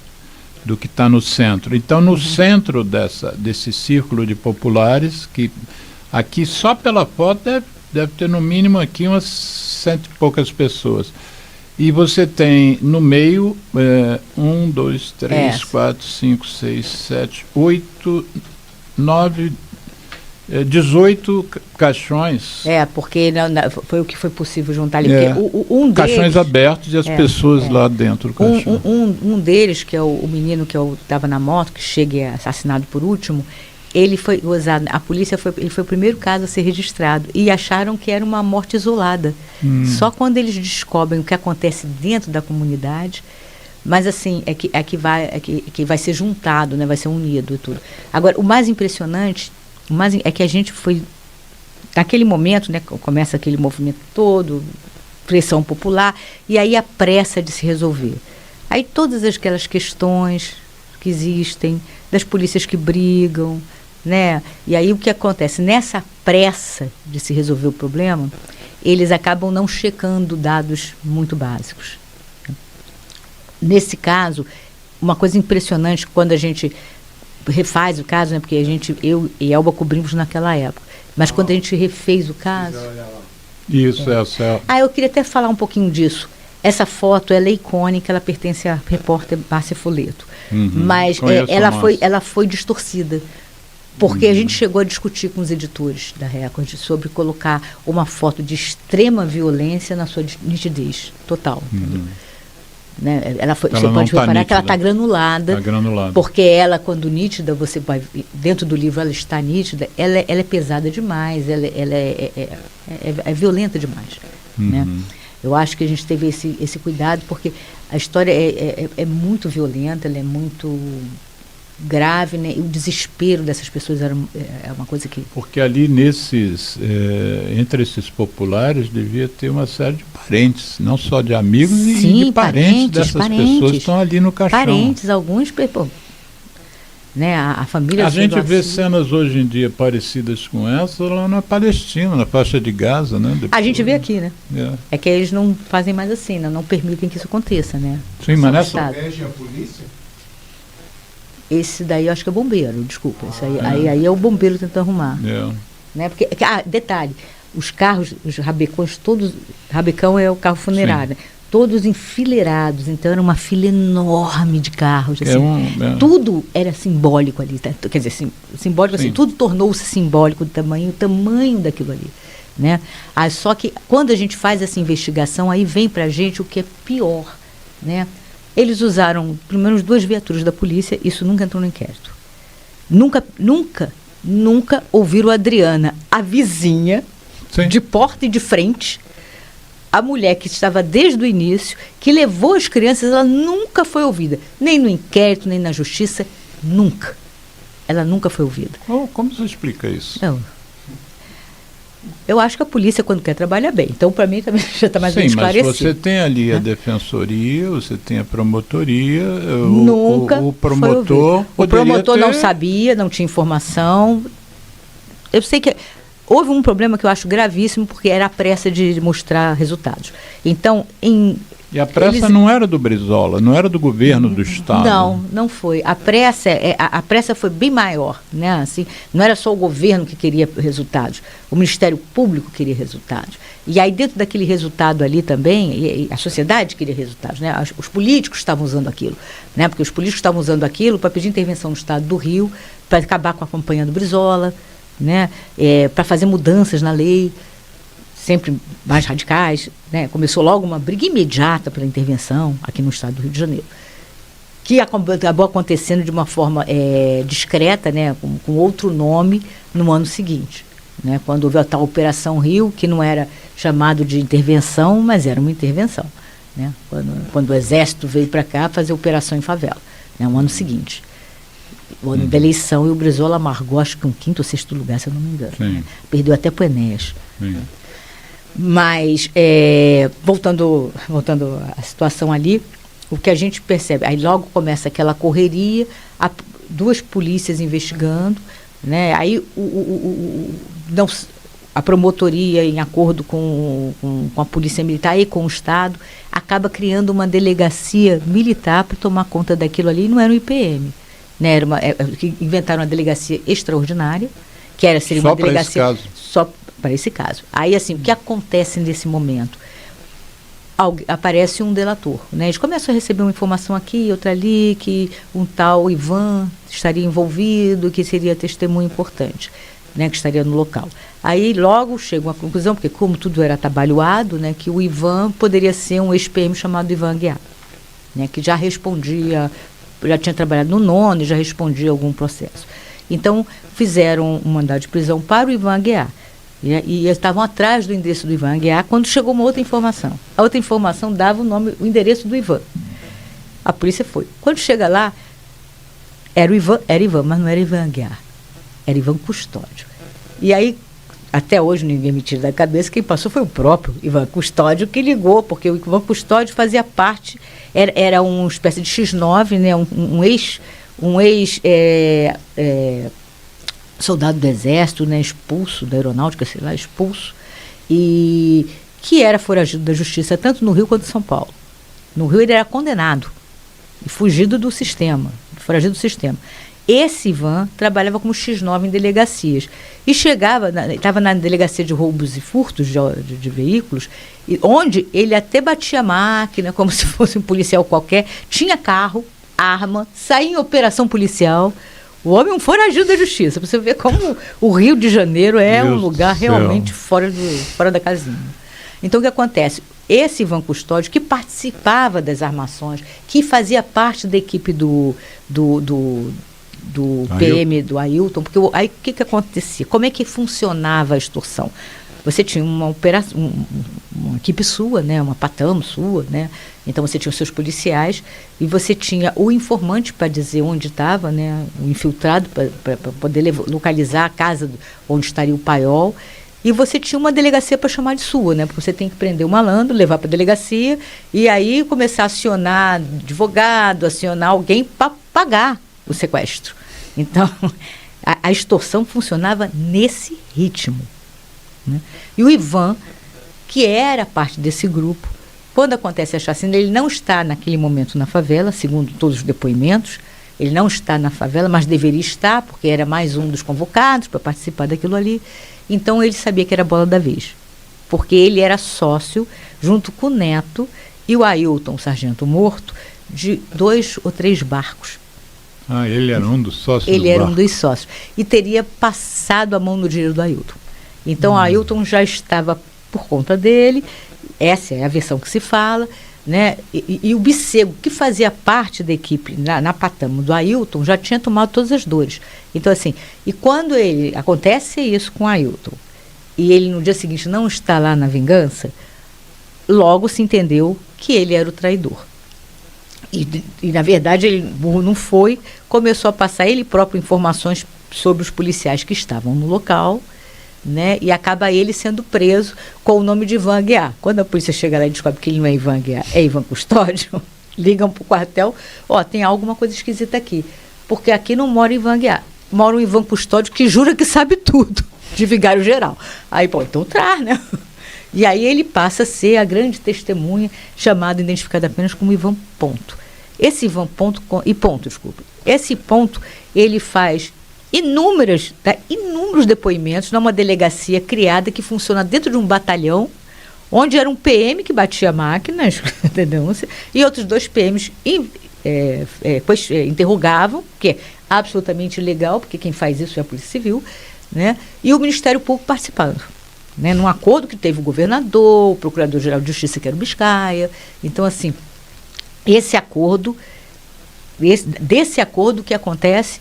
Speaker 1: do que está no centro. Então, no centro desse círculo de populares, que aqui só pela foto deve ter no mínimo aqui umas 100 e poucas pessoas. E você tem no meio 1, 2, 3, 4, 5, 6, 7, 8, 9, 18 caixões.
Speaker 2: Porque foi o que foi possível juntar ali. Porque
Speaker 1: caixões deles, abertos e as pessoas lá dentro do caixão.
Speaker 2: Um deles, que é o menino que estava na moto, que chega e é assassinado por último, ele foi usado, ele foi o primeiro caso a ser registrado e acharam que era uma morte isolada. Só quando eles descobrem o que acontece dentro da comunidade, mas assim, que vai ser juntado, né, vai ser unido e tudo. Agora, o mais impressionante é que a gente foi, naquele momento, né, começa aquele movimento todo, pressão popular, e aí a pressa de se resolver. Aí todas aquelas questões que existem, das polícias que brigam, né? E aí o que acontece? Nessa pressa de se resolver o problema, eles acabam não checando dados muito básicos. Nesse caso, uma coisa impressionante, quando a gente refaz o caso, né? Porque eu e Elba cobrimos naquela época, mas quando a gente refez o caso...
Speaker 1: Isso, essa...
Speaker 2: eu queria até falar um pouquinho disso. Essa foto, ela é icônica, ela pertence à repórter Márcia Foleto. Mas ela foi distorcida. Porque a gente chegou a discutir com os editores da Record sobre colocar uma foto de extrema violência na sua nitidez total. Né? Você pode reparar que ela está granulada. Porque ela, quando nítida, você vai dentro do livro, ela está nítida, ela é pesada demais, ela é violenta demais. Né? Eu acho que a gente teve esse cuidado, porque a história é muito violenta, ela é muito grave, né? E o desespero dessas pessoas é uma coisa que...
Speaker 1: Porque ali entre esses populares devia ter uma série de parentes, não só de amigos, e de parentes dessas pessoas que estão ali no caixão.
Speaker 2: Parentes, alguns... Né, a família...
Speaker 1: A gente vê cenas hoje em dia parecidas com essa lá na Palestina, na faixa de Gaza, né?
Speaker 2: A gente vê aqui, né? É que eles não fazem mais assim, né? Não permitem que isso aconteça, né?
Speaker 1: Sim, mas nessa...
Speaker 3: Protege a polícia?
Speaker 2: Esse daí eu acho que é bombeiro, desculpa. Isso aí é o bombeiro tentando arrumar. Né? Porque, detalhe, os carros, os rabecões, todos... Rabecão é o carro funerário, né? Todos enfileirados, então era uma fila enorme de carros. Assim, tudo era simbólico ali, tá? Quer dizer, simbólico assim, tudo tornou-se simbólico do tamanho daquilo ali. Né? Só que quando a gente faz essa investigação, aí vem pra gente o que é pior. Né? Eles usaram pelo menos 2 viaturas da polícia, isso nunca entrou no inquérito. Nunca ouviram a Adriana, a vizinha, de porta e de frente, a mulher que estava desde o início, que levou as crianças, ela nunca foi ouvida. Nem no inquérito, nem na justiça, nunca. Ela nunca foi ouvida.
Speaker 1: Como você explica isso?
Speaker 2: Eu acho que a polícia, quando quer, trabalha bem. Então, para mim, também já está mais bem esclarecido.
Speaker 1: Mas você tem ali a defensoria, você tem a promotoria,
Speaker 2: nunca
Speaker 1: o promotor...
Speaker 2: O promotor não sabia, não tinha informação. Eu sei que... Houve um problema que eu acho gravíssimo, porque era a pressa de mostrar resultados. Então,
Speaker 1: E a pressa não era do Brizola, não era do governo do Estado.
Speaker 2: Não foi. A pressa foi bem maior, né? Assim, não era só o governo que queria resultados, o Ministério Público queria resultados. E aí, dentro daquele resultado ali também, a sociedade queria resultados, né? Os políticos estavam usando aquilo, né? Porque os políticos estavam usando aquilo para pedir intervenção no Estado do Rio, para acabar com a campanha do Brizola, né? Para fazer mudanças na lei, sempre mais radicais, né? Começou logo uma briga imediata pela intervenção aqui no estado do Rio de Janeiro, que acabou acontecendo de uma forma discreta, né? Com outro nome no ano seguinte, né? Quando houve a tal Operação Rio, que não era chamado de intervenção, mas era uma intervenção, né? Quando o Exército veio para cá fazer operação em favela, né? No ano seguinte. O ano da eleição, e o Brizola amargou, acho que um 5º ou 6º lugar, se eu não me engano. Né? Perdeu até para o Enéas. Mas, voltando à situação ali, o que a gente percebe, aí logo começa aquela correria, 2 polícias investigando, né? Aí a promotoria, em acordo com a polícia militar e com o Estado, acaba criando uma delegacia militar para tomar conta daquilo ali, e não era um IPM. Né, que inventaram uma delegacia extraordinária, que seria uma delegacia só para esse caso. Aí, assim, o que acontece nesse momento? aparece um delator, né? Eles começam a receber uma informação aqui, outra ali, que um tal Ivan estaria envolvido, que seria testemunho importante, né? Que estaria no local. Aí logo chegam à conclusão, porque como tudo era atabalhoado, né? Que o Ivan poderia ser um ex-PM chamado Ivan Aguiar, né? Que já respondia, já tinha trabalhado no nono e já respondia a algum processo. Então fizeram um mandado de prisão para o Ivan Aguiar. E estavam atrás do endereço do Ivan Aguiar quando chegou uma outra informação. A outra informação dava o endereço do Ivan. A polícia foi. Quando chega lá, era Ivan, mas não era Ivan Aguiar. Era Ivan Custódio. E aí, até hoje, ninguém me tira da cabeça, quem passou foi o próprio Ivan Custódio que ligou, porque o Ivan Custódio fazia parte, era uma espécie de X9, né, um ex soldado do Exército, né, expulso da Aeronáutica, sei lá, expulso, e que era foragido da justiça, tanto no Rio quanto em São Paulo. No Rio ele era condenado e fugido do sistema, foragido do sistema. Esse Ivan trabalhava como X9 em delegacias e estava na delegacia de roubos e furtos de veículos, onde ele até batia máquina, como se fosse um policial qualquer, tinha carro, arma, saía em operação policial. O homem é um foragido da justiça. Você vê como o Rio de Janeiro é um lugar realmente fora da casinha. Então, o que acontece? Esse Ivan Custódio, que participava das armações, que fazia parte da equipe do PM, do Ailton, porque aí o que acontecia? Como é que funcionava a extorsão? Você tinha uma operação, uma equipe sua, né, uma patamo sua, né? Então você tinha os seus policiais e você tinha o informante para dizer onde estava, né, o infiltrado para poder localizar a casa onde estaria o paiol. E você tinha uma delegacia para chamar de sua, né? Porque você tem que prender o malandro, levar para a delegacia e aí começar a acionar advogado, acionar alguém para pagar o sequestro. Então, a extorsão funcionava nesse ritmo, né? E o Ivan, que era parte desse grupo, quando acontece a chacina, ele não está naquele momento na favela, segundo todos os depoimentos, ele não está na favela, mas deveria estar, porque era mais um dos convocados para participar daquilo ali. Então ele sabia que era a bola da vez, porque ele era sócio, junto com o Neto e o Ailton, o sargento morto, de 2 ou 3 barcos.
Speaker 1: Ah, ele era um dos sócios
Speaker 2: Ele era um dos sócios. E teria passado a mão no dinheiro do Ailton. Então, o Ailton já estava por conta dele, essa é a versão que se fala, né? E o Bicego, que fazia parte da equipe na patamo do Ailton, já tinha tomado todas as dores. Então, assim, e quando acontece isso com o Ailton, e ele no dia seguinte não está lá na vingança, logo se entendeu que ele era o traidor. E na verdade, ele não foi, começou a passar ele próprio informações sobre os policiais que estavam no local, né? E acaba ele sendo preso com o nome de Ivan Aguiar. Quando a polícia chega lá e descobre que ele não é Ivan Aguiar, é Ivan Custódio, ligam para o quartel, tem alguma coisa esquisita aqui, porque aqui não mora Ivan Aguiar, mora um Ivan Custódio que jura que sabe tudo, de vigário geral. Aí, então traz, né? E aí ele passa a ser a grande testemunha, chamada, identificada apenas como Ivan Ponto. Esse Ivan Ponto, esse Ponto, ele faz inúmeros depoimentos numa delegacia criada que funciona dentro de um batalhão, onde era um PM que batia máquinas de denúncia, e outros 2 PMs interrogavam, que é absolutamente ilegal, porque quem faz isso é a Polícia Civil, né? E o Ministério Público participando, né? Num acordo que teve o governador, o Procurador-Geral de Justiça, que era o Biscaia. Então, assim, desse acordo que acontece,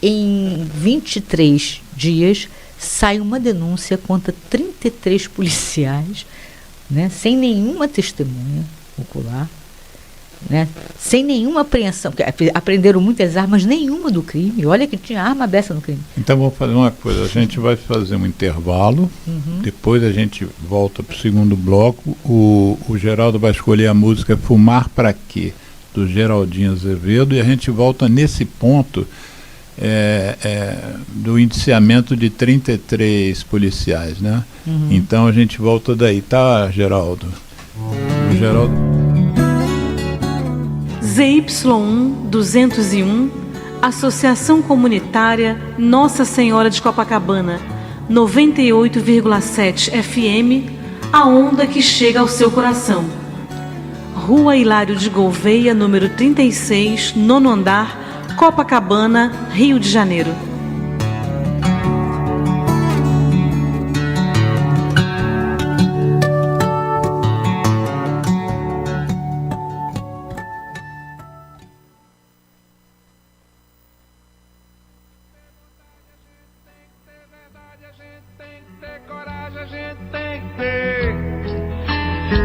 Speaker 2: em 23 dias, sai uma denúncia contra 33 policiais, né? Sem nenhuma testemunha ocular, né? Sem nenhuma apreensão, porque aprenderam muitas armas, nenhuma do crime. Olha que tinha arma dessa no crime.
Speaker 1: Então vamos fazer uma coisa, a gente vai fazer um intervalo, depois a gente volta para o segundo bloco. O Geraldo vai escolher a música Fumar Pra Quê, do Geraldinho Azevedo, e a gente volta nesse ponto do indiciamento de 33 policiais, né? Então a gente volta daí, tá, Geraldo? O Geraldo...
Speaker 4: ZY1 201, Associação Comunitária Nossa Senhora de Copacabana, 98,7 FM, a onda que chega ao seu coração. Rua Hilário de Gouveia, número 36, 9º andar, Copacabana, Rio de Janeiro.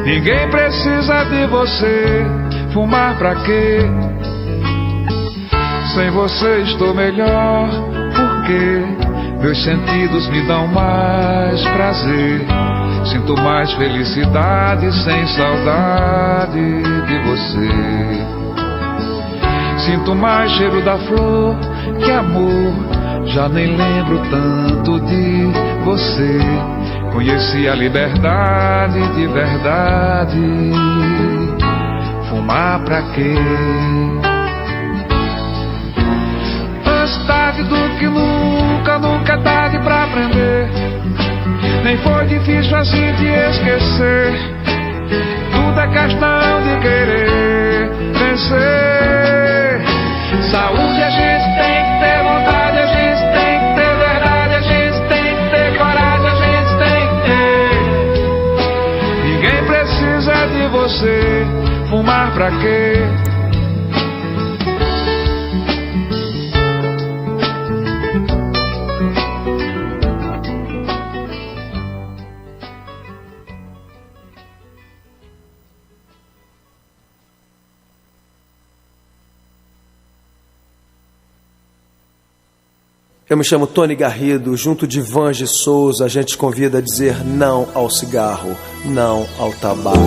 Speaker 5: Ninguém precisa de você, fumar pra quê? Sem você estou melhor, porque meus sentidos me dão mais prazer. Sinto mais felicidade sem saudade de você. Sinto mais cheiro da flor que amor, já nem lembro tanto de você. Conheci a liberdade de verdade. Fumar pra quê? Antes tarde do que nunca, nunca é tarde pra aprender. Nem foi difícil assim te esquecer. Tudo é questão de querer vencer. Saúde a gente tem que ter, vontade a gente tem que ter, verdade a gente tem que ter, coragem a gente tem que ter. Ninguém precisa de você, fumar pra quê?
Speaker 6: Eu me chamo Tony Garrido, junto de Vange Souza, a gente convida a dizer não ao cigarro, não ao tabaco.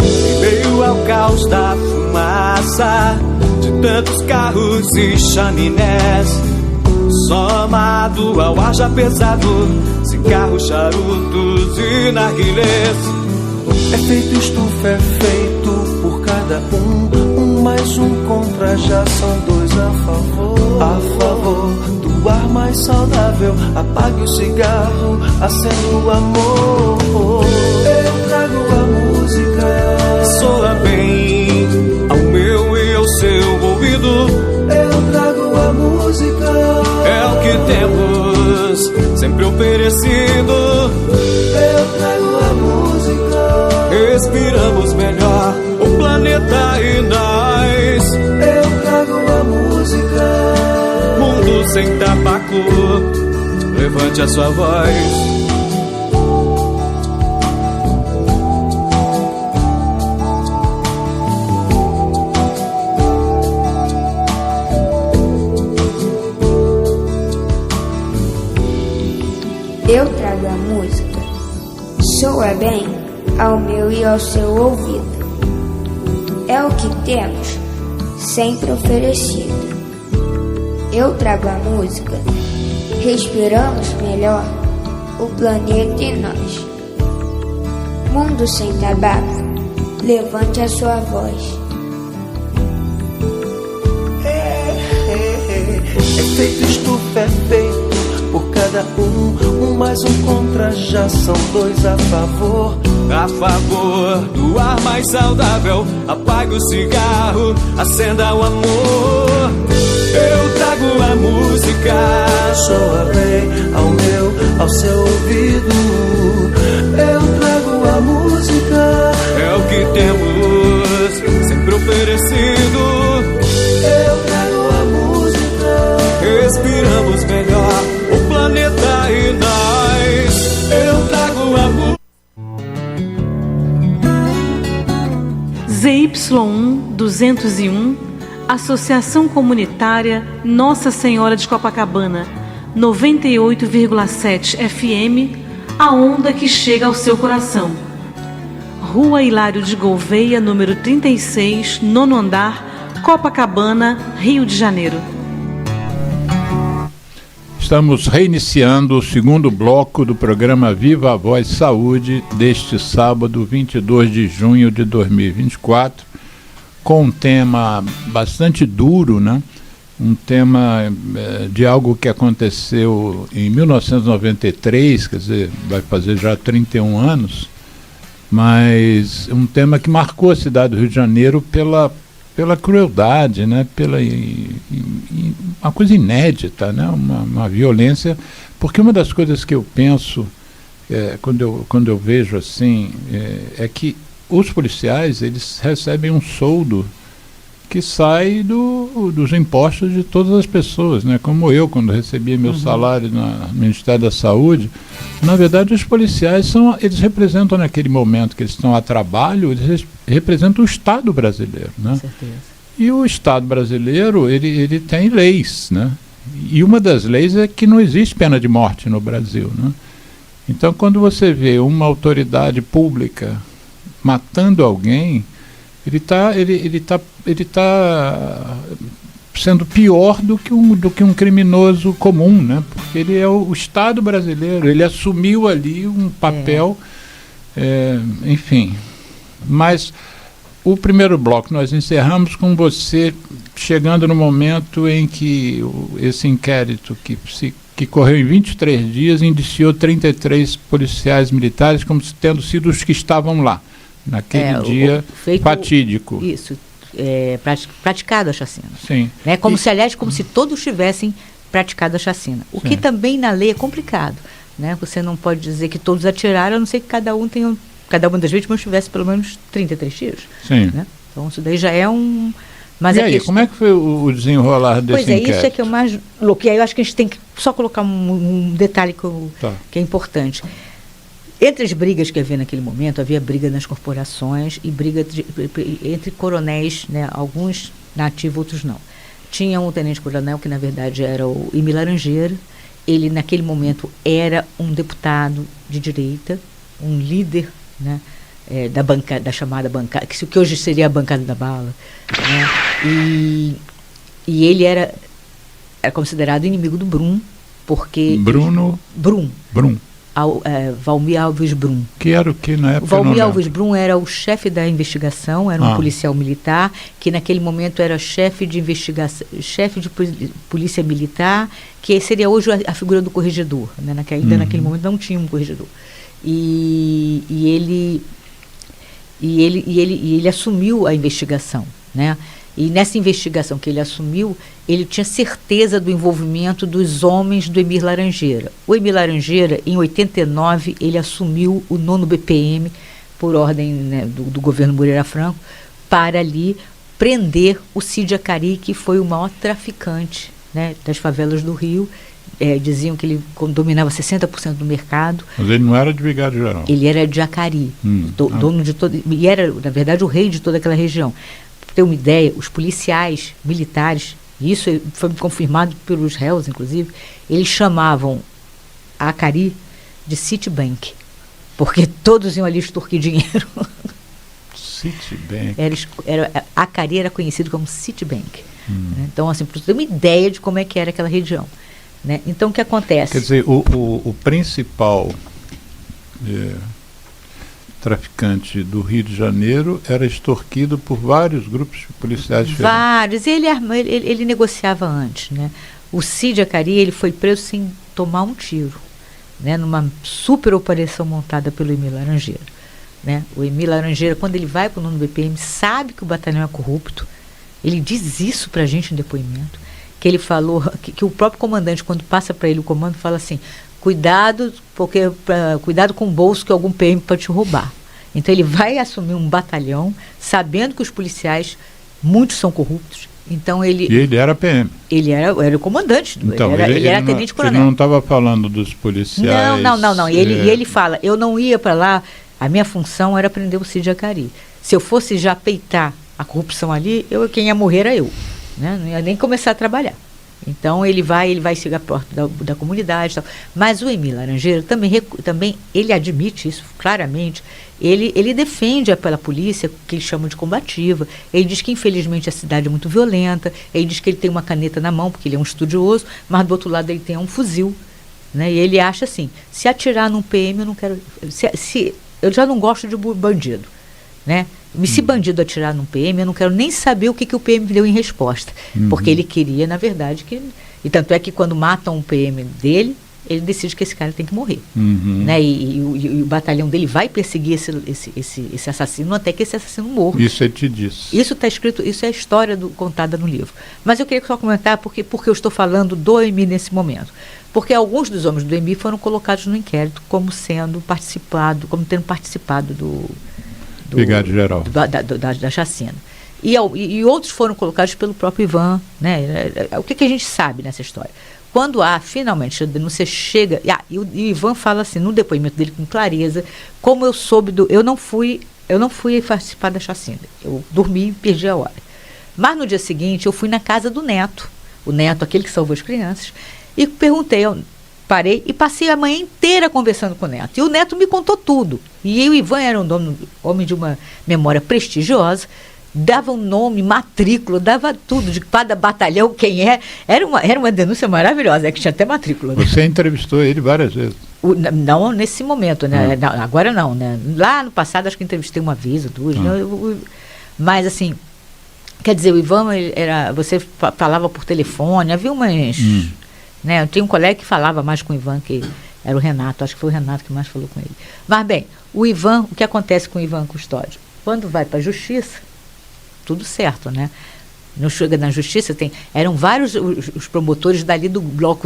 Speaker 7: Em meio ao caos da fumaça de tantos carros e chaminés, somado ao ar já pesado, cigarros, charutos e narguilés.
Speaker 6: É feito estufa, é feito por cada um mais um contra, já são dois a favor. A favor do ar mais saudável, apague o cigarro, acenda o amor. Eu trago a música,
Speaker 7: soa bem ao meu e ao seu ouvido.
Speaker 6: Eu trago a música,
Speaker 7: é o que temos sempre oferecido.
Speaker 6: Eu trago a música,
Speaker 7: respiramos melhor o planeta e nós.
Speaker 6: Eu trago a música,
Speaker 7: mundo sem tabaco, levante a sua voz.
Speaker 8: Eu trago a música, soa bem ao meu e ao seu ouvido. É o que temos, sempre oferecido. Eu trago a música, respiramos melhor o planeta e nós. Mundo sem tabaco, levante a sua voz.
Speaker 6: É feito estufa, é feito por cada um mais um contra, já são dois a favor.
Speaker 7: A favor do ar mais saudável, apague o cigarro, acenda o amor. Eu trago a música,
Speaker 6: soa bem ao meu, ao seu ouvido. Eu trago a música,
Speaker 7: é o que temos sempre oferecido.
Speaker 6: Eu trago a música,
Speaker 7: respiramos melhor o planeta e nós. Eu trago a música.
Speaker 4: ZY1 201, Associação Comunitária Nossa Senhora de Copacabana, 98,7 FM, a onda que chega ao seu coração. Rua Hilário de Gouveia, número 36, 9º andar, Copacabana, Rio de Janeiro.
Speaker 1: Estamos reiniciando o segundo bloco do programa Viva a Voz Saúde deste sábado, 22 de junho de 2024, com um tema bastante duro, né? um tema de algo que aconteceu em 1993, quer dizer, vai fazer já 31 anos, mas um tema que marcou a cidade do Rio de Janeiro pela crueldade, né? Uma coisa inédita, né? Uma violência, porque uma das coisas que eu penso quando eu vejo assim é que os policiais, eles recebem um soldo que sai dos impostos de todas as pessoas, né? Como eu, quando recebia meu salário no Ministério da Saúde. Na verdade, os policiais eles representam, naquele momento que eles estão a trabalho, eles representam o Estado brasileiro, né? Com certeza. E o Estado brasileiro, ele tem leis, né? E uma das leis é que não existe pena de morte no Brasil, né? Então, quando você vê uma autoridade pública matando alguém, ele está sendo pior do que um criminoso comum, né? Porque ele é o Estado brasileiro, ele assumiu ali um papel, enfim. Mas o primeiro bloco nós encerramos com você chegando no momento em que esse inquérito que correu em 23 dias indiciou 33 policiais militares como tendo sido os que estavam lá naquele dia fatídico.
Speaker 2: Isso, praticado a chacina.
Speaker 1: Sim.
Speaker 2: Né? Como se todos tivessem praticado a chacina. O que também na lei é complicado. Né? Você não pode dizer que todos atiraram, a não ser que cada uma das vítimas tivesse pelo menos 33 tiros.
Speaker 1: Sim.
Speaker 2: Né? Então isso daí já é um... Mas
Speaker 1: e aí, como é que foi o desenrolar desse inquérito?
Speaker 2: Pois é, isso é que é o mais louco. E aí eu acho que a gente tem que só colocar um detalhe que é importante. Entre as brigas que havia naquele momento, havia briga nas corporações e briga entre coronéis, né, alguns na ativa, outros não. Tinha um tenente-coronel que, na verdade, era o Emílio Laranjeira. Ele, naquele momento, era um deputado de direita, um líder, né, da chamada bancada, que hoje seria a bancada da bala. Né, e ele era considerado inimigo do Brum, porque... Brum. Valmir Alves Brum.
Speaker 1: Que era o que na época?
Speaker 2: Valmir Alves Brum era o chefe da investigação, era um policial militar, que naquele momento era chefe de investigação, chefe de polícia militar, que seria hoje a figura do corregedor. Né? Naquele momento não tinha um corregedor. E ele assumiu a investigação, né? E nessa investigação que ele assumiu, ele tinha certeza do envolvimento dos homens do Emílio Laranjeira. O Emílio Laranjeira, em 89, ele assumiu o 9º BPM, por ordem, né, do governo Moreira Franco, para ali prender o Cid Acari, que foi o maior traficante, né, das favelas do Rio. Diziam que ele dominava 60% do mercado.
Speaker 1: Mas ele não era de Vigário-Geral.
Speaker 2: Ele era de Acari, dono de todo, e era, na verdade, o rei de toda aquela região. Para ter uma ideia, os policiais militares, e isso foi confirmado pelos réus, inclusive, eles chamavam a Acari de Citibank, porque todos iam ali extorquir dinheiro.
Speaker 1: Citibank.
Speaker 2: Acari era conhecido como Citibank. Né? Então, assim, para você ter uma ideia de como é que era aquela região. Né? Então, o que acontece?
Speaker 1: Quer dizer, o principal traficante do Rio de Janeiro era extorquido por vários grupos policiais diferentes.
Speaker 2: Vários. E ele negociava antes. Né? O Cid Acari, ele foi preso sem tomar um tiro, né? Numa super operação montada pelo Emílio Laranjeira. Né? O Emílio Laranjeira, quando ele vai para o 9º BPM, sabe que o batalhão é corrupto. Ele diz isso para a gente no depoimento. Que ele falou, que o próprio comandante, quando passa para ele o comando, fala assim: cuidado com o bolso que algum PM pode te roubar. Então ele vai assumir um batalhão, sabendo que os policiais, muitos são corruptos. Então
Speaker 1: E ele era PM.
Speaker 2: Ele era o comandante,
Speaker 1: então,
Speaker 2: ele era tenente-coronel.
Speaker 1: Ele não estava falando dos policiais.
Speaker 2: Não. E ele fala: eu não ia para lá, a minha função era prender o Cid Acari. Se eu fosse já peitar a corrupção ali, quem ia morrer era eu. Né? Não ia nem começar a trabalhar. Então ele vai chegar perto da comunidade e tal. Mas o Emílio Laranjeira também ele admite isso claramente. Ele defende pela polícia, que eles chamam de combativa. Ele diz que infelizmente a cidade é muito violenta. Ele diz que ele tem uma caneta na mão, porque ele é um estudioso, mas do outro lado ele tem um fuzil. Né? E ele acha assim: se atirar num PM, eu não quero. Eu já não gosto de bandido. Né? Se bandido atirar num PM, eu não quero nem saber o que o PM deu em resposta. Porque ele queria, na verdade, que... E tanto é que quando matam um PM dele, ele decide que esse cara tem que morrer. Né? E o batalhão dele vai perseguir esse assassino até que esse assassino morra.
Speaker 1: Isso ele te disse.
Speaker 2: Isso está escrito, isso é a história contada no livro. Mas eu queria só comentar porque eu estou falando do EMI nesse momento. Porque alguns dos homens do EMI foram colocados no inquérito como tendo participado do
Speaker 1: Vigário-geral.
Speaker 2: Da chacina. E outros foram colocados pelo próprio Ivan. Né? O que a gente sabe nessa história? Quando finalmente a denúncia chega, e o Ivan fala assim, no depoimento dele com clareza, como eu soube eu não fui participar da chacina. Eu dormi e perdi a hora. Mas no dia seguinte eu fui na casa do neto, o neto, aquele que salvou as crianças, e perguntei, parei e passei a manhã inteira conversando com o neto. E o neto me contou tudo. E o Ivan era um homem de uma memória prestigiosa, dava um nome, matrícula, dava tudo, de cada batalhão, quem é. Era uma denúncia maravilhosa, que tinha até matrícula. Né?
Speaker 1: Você entrevistou ele várias vezes?
Speaker 2: Não nesse momento, né? Não, agora não, né? Lá no passado acho que entrevistei uma vez ou duas, né? Mas assim, quer dizer, o Ivan, você falava por telefone, havia umas... Né? Eu tinha um colega que falava mais com o Ivan, que era o Renato, acho que foi o Renato que mais falou com ele. Mas bem, o Ivan, o que acontece com o Ivan Custódio? Quando vai para a justiça, tudo certo, né? Não chega na justiça, eram vários os promotores dali do bloco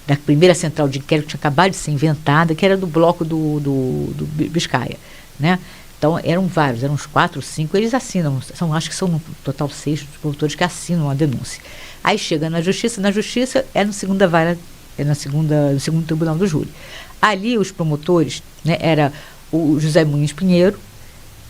Speaker 2: da primeira central de inquérito que tinha acabado de ser inventada, que era do bloco do Biscaia, né? Então eram vários, eram uns 4, 5, eles assinam, acho que são no total 6 os promotores que assinam a denúncia. Aí chega na justiça é na segunda vara, no segundo tribunal do júri. Ali os promotores, né, era o José Muniz Pinheiro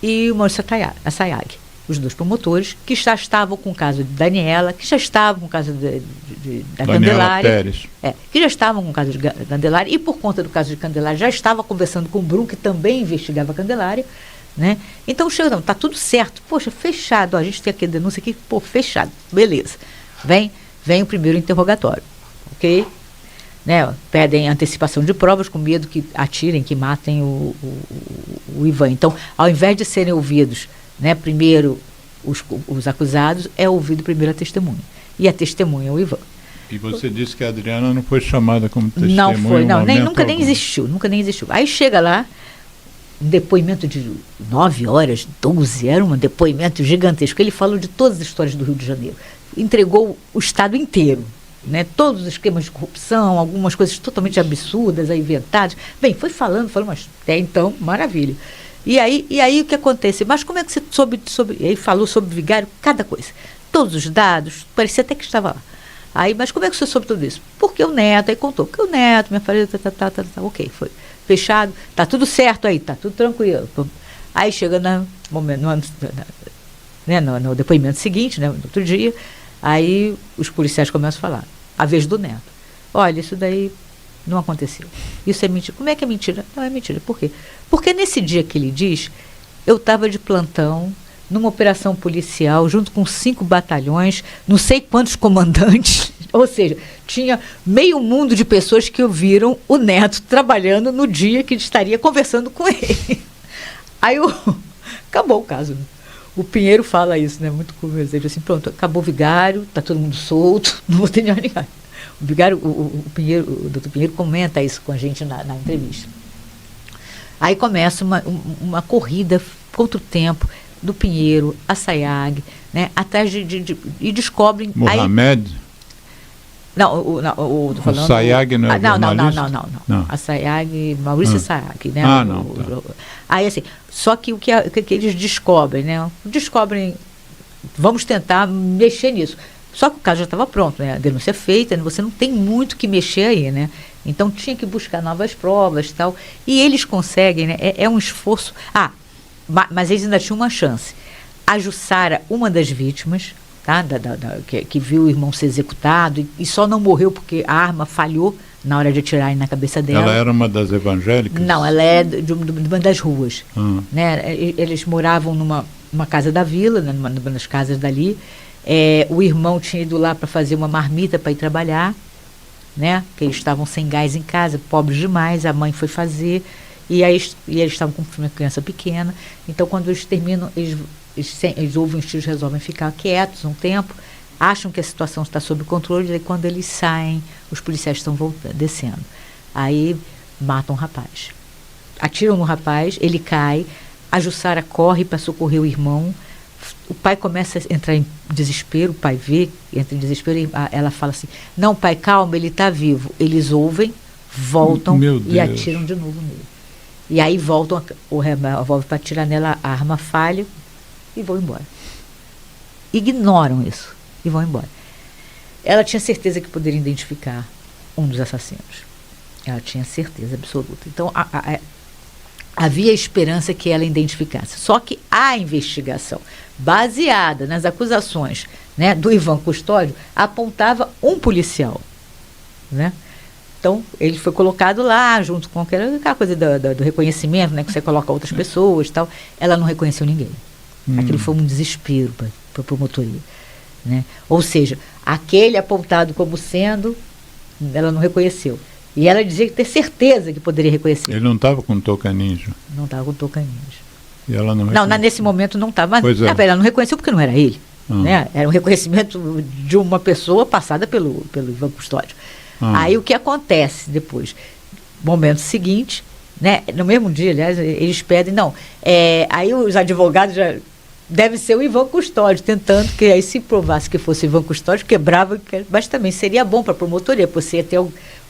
Speaker 2: e o Maurício Assayag, os dois promotores, que já estavam com o caso de Daniela, que já estavam com o caso da Candelária.
Speaker 1: Pérez.
Speaker 2: Que já estavam com o caso de Candelária, e por conta do caso de Candelária já estava conversando com o Brum, que também investigava a Candelária, né? Então chega, está tudo certo, poxa, fechado, a gente tem aqui a denúncia aqui, fechado, beleza. Vem o primeiro interrogatório, ok? Né? Pedem antecipação de provas com medo que atirem, que matem o Ivan. Então, ao invés de serem ouvidos, né, primeiro os acusados, é ouvido primeiro a testemunha. E a testemunha é o Ivan.
Speaker 1: E você disse que a Adriana não foi chamada como testemunha?
Speaker 2: Não foi, nunca nem existiu. Aí chega lá, um depoimento de 9 horas, 12, era um depoimento gigantesco. Ele falou de todas as histórias do Rio de Janeiro. Entregou o Estado inteiro, né? Todos os esquemas de corrupção, algumas coisas totalmente absurdas, inventadas. Bem, foi falando, mas até então, maravilha. E aí o que acontece? Mas como é que você soube ele falou sobre o vigário, cada coisa. Todos os dados, parecia até que estava lá. Aí, mas como é que você soube tudo isso? Porque o neto, aí contou, porque o neto, minha família, ok, foi fechado, tá tudo certo aí, tá tudo tranquilo. Aí chega no depoimento seguinte, né, no outro dia, aí os policiais começam a falar, a vez do neto. Olha, isso daí não aconteceu. Isso é mentira. Como é que é mentira? Não é mentira. Por quê? Porque nesse dia que ele diz, eu estava de plantão, numa operação policial, junto com 5 batalhões, não sei quantos comandantes, ou seja, tinha meio mundo de pessoas que ouviram o neto trabalhando no dia que estaria conversando com ele. Aí acabou o caso. Né? O Pinheiro fala isso, né? Muito curioso. Ele diz assim, pronto, acabou o vigário, está todo mundo solto, não vou ter ninguém. O vigário, o doutor Pinheiro comenta isso com a gente na entrevista. Aí começa uma corrida contra o tempo do Pinheiro, Assayag, né? Atrás e descobrem...
Speaker 1: Mohamed?
Speaker 2: Não, tô falando...
Speaker 1: O Sayag não é
Speaker 2: não. Assayag, Maurício Assayag, né? Aí assim, só que o que eles descobrem, né? Vamos tentar mexer nisso. Só que o caso já estava pronto, né? A denúncia é feita, você não tem muito que mexer aí, né? Então tinha que buscar novas provas e tal. E eles conseguem, né? É um esforço... mas eles ainda tinham uma chance. A Jussara, uma das vítimas, tá? Que viu o irmão ser executado e só não morreu porque a arma falhou na hora de atirar na cabeça dela.
Speaker 1: Ela era uma das evangélicas?
Speaker 2: Não, ela é de uma das ruas. Né? Eles moravam numa casa da vila, né? numa das casas dali. O irmão tinha ido lá para fazer uma marmita para ir trabalhar, né? Que eles estavam sem gás em casa, pobres demais, a mãe foi fazer E eles estavam com uma criança pequena. Então, quando eles terminam, eles ouvem os tiros, resolvem ficar quietos um tempo, acham que a situação está sob controle, e quando eles saem, os policiais estão descendo. Aí matam o rapaz. Atiram no rapaz, ele cai, a Jussara corre para socorrer o irmão. O pai começa a entrar em desespero, o pai vê, entra em desespero, e ela fala assim, não, pai, calma, ele está vivo. Eles ouvem, voltam e atiram de novo nele. E aí voltam, o revólver para atirar nela, a arma falha e vão embora. Ignoram isso e vão embora. Ela tinha certeza que poderia identificar um dos assassinos. Ela tinha certeza absoluta. Então, havia esperança que ela identificasse. Só que a investigação, baseada nas acusações, né, do Ivan Custódio, apontava um policial, né? Então, ele foi colocado lá, junto com aquela coisa do reconhecimento, né, que você coloca outras pessoas e tal. Ela não reconheceu ninguém. Aquilo foi um desespero para a promotoria, né? Ou seja, aquele apontado como sendo, ela não reconheceu. E ela dizia que ter certeza que poderia reconhecer.
Speaker 1: Ele não estava com touca ninja?
Speaker 2: Não estava com touca ninja.
Speaker 1: E ela não
Speaker 2: nesse momento não estava. Mas ela não reconheceu porque não era ele. Né? Era um reconhecimento de uma pessoa passada pelo Ivan Custódio. Aí o que acontece depois? Momento seguinte, né? No mesmo dia, aliás, eles pedem, aí os advogados já deve ser o Ivan Custódio, tentando que aí se provasse que fosse o Ivan Custódio, quebrava, mas também seria bom para a promotoria, porque você ia ter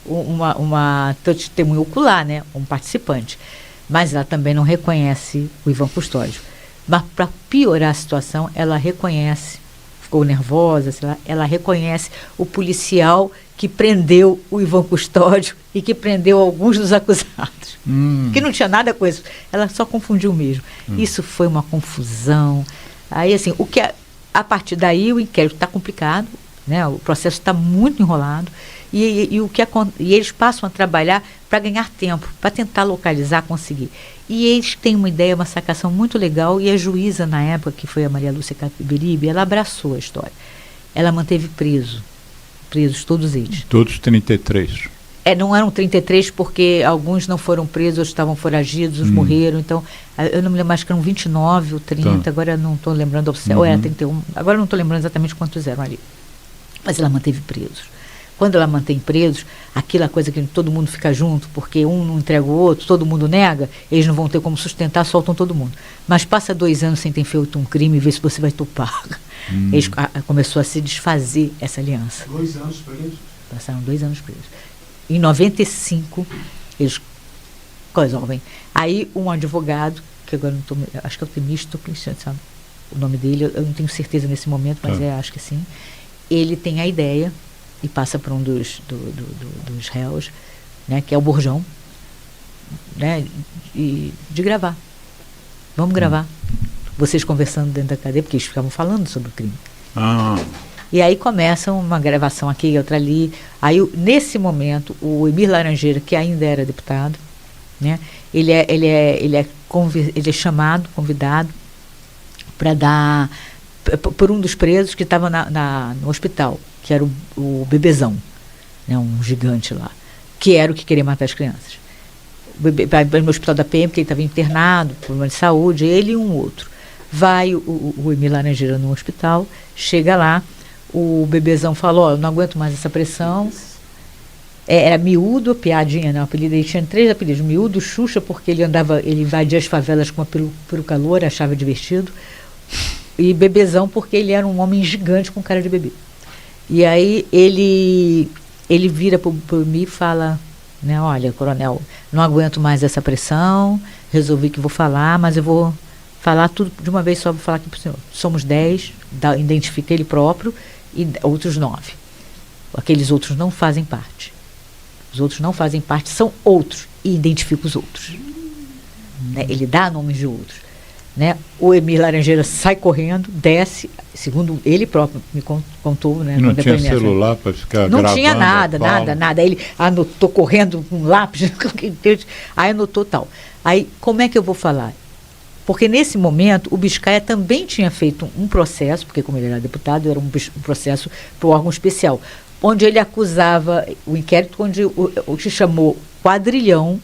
Speaker 2: uma testemunha ocular, né? Um participante. Mas ela também não reconhece o Ivan Custódio. Mas para piorar a situação, ela reconhece, ficou nervosa, sei lá, ela reconhece o policial que prendeu o Ivan Custódio e que prendeu alguns dos acusados. Que não tinha nada com isso. Ela só confundiu mesmo. Isso foi uma confusão. Aí, assim, a partir daí o inquérito está complicado, né? O processo está muito enrolado. E eles passam a trabalhar para ganhar tempo, para tentar localizar, conseguir. E eles têm uma ideia, uma sacação muito legal, e a juíza, na época, que foi a Maria Lúcia Capiberibe, ela abraçou a história. Ela manteve presos todos eles. Todos
Speaker 1: 33.
Speaker 2: Não eram 33 porque alguns não foram presos, outros estavam foragidos, uns morreram. Então, eu não me lembro mais, que eram 29 ou 30, agora não estou lembrando, ou era 31, agora não estou lembrando exatamente quantos eram ali. Mas ela manteve presos. Quando ela mantém presos, aquela coisa que todo mundo fica junto, porque um não entrega o outro, todo mundo nega, eles não vão ter como sustentar, soltam todo mundo. Mas passa 2 anos sem ter feito um crime e vê se você vai topar. Eles começou a se desfazer essa aliança.
Speaker 3: 2 anos presos?
Speaker 2: Passaram 2 anos presos. Em 95, eles resolvem. Aí um advogado, que agora não estou, acho que é o Temístocles, sabe o nome dele, eu não tenho certeza nesse momento, mas acho que sim. Ele tem a ideia e passa para um dos réus, né, que é o Borjão, né, de gravar. Vamos gravar. Vocês conversando dentro da cadeia, porque eles ficavam falando sobre o crime. E aí começa uma gravação aqui e outra ali. Aí, nesse momento, o Emir Laranjeira, que ainda era deputado, né, ele é convidado para dar por um dos presos que estava no hospital, que era o Bebezão, né, um gigante lá, que era o que queria matar as crianças. Vai no hospital da PM, porque ele estava internado, problema de saúde, ele e um outro. Vai o Emir Laranjeira no hospital, chega lá, o Bebezão falou, eu não aguento mais essa pressão. Era Miúdo, piadinha, né? O apelido, ele tinha 3 apelidos, Miúdo, Xuxa, porque ele invadia as favelas com uma peruca loura, achava divertido, e Bebezão, porque ele era um homem gigante com cara de bebê. E aí ele vira para mim e fala, né, olha, coronel, não aguento mais essa pressão, resolvi que vou falar, mas eu vou falar tudo de uma vez só, vou falar aqui para o senhor. Somos 10, identifica ele próprio, e outros 9. Aqueles outros não fazem parte. Os outros não fazem parte, são outros, e identifica os outros. Né? Ele dá nomes de outros. Né? O Emir Laranjeira sai correndo, desce, segundo ele próprio me contou, né?
Speaker 1: Não tinha celular para ficar
Speaker 2: não
Speaker 1: gravando. Não tinha
Speaker 2: nada. Ele anotou correndo com um lápis, aí anotou tal. Aí, como é que eu vou falar? Porque nesse momento o Biscaia também tinha feito um processo, porque como ele era deputado, era um processo para o órgão especial, onde ele acusava o inquérito, onde o que chamou quadrilhão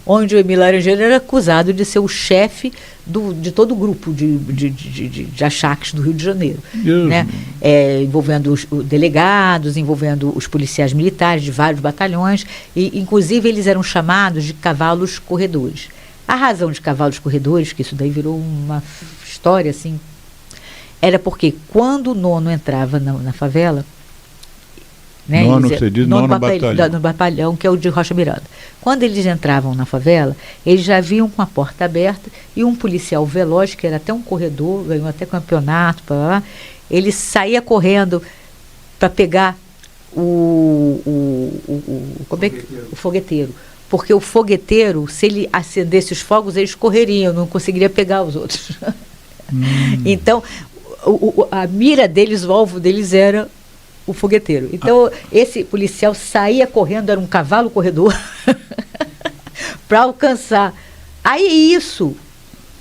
Speaker 2: onde o Emílio Laranjeira era acusado de ser o chefe de todo o grupo de achaques do Rio de Janeiro, né? Envolvendo os delegados, envolvendo os policiais militares de vários batalhões, e inclusive eles eram chamados de cavalos corredores. A razão de cavalos corredores, que isso daí virou uma história assim, era porque quando o nono entrava na favela, né, nono batalhão, que é o de Rocha Miranda. Quando eles entravam na favela, eles já vinham com a porta aberta e um policial veloz, que era até um corredor, ganhou até campeonato, ele saía correndo para pegar o fogueteiro. Porque o fogueteiro, se ele acendesse os fogos, eles correriam, não conseguiria pegar os outros. Então, a mira deles, o alvo deles era o fogueteiro. Então, esse policial saía correndo, era um cavalo corredor, para alcançar. Aí isso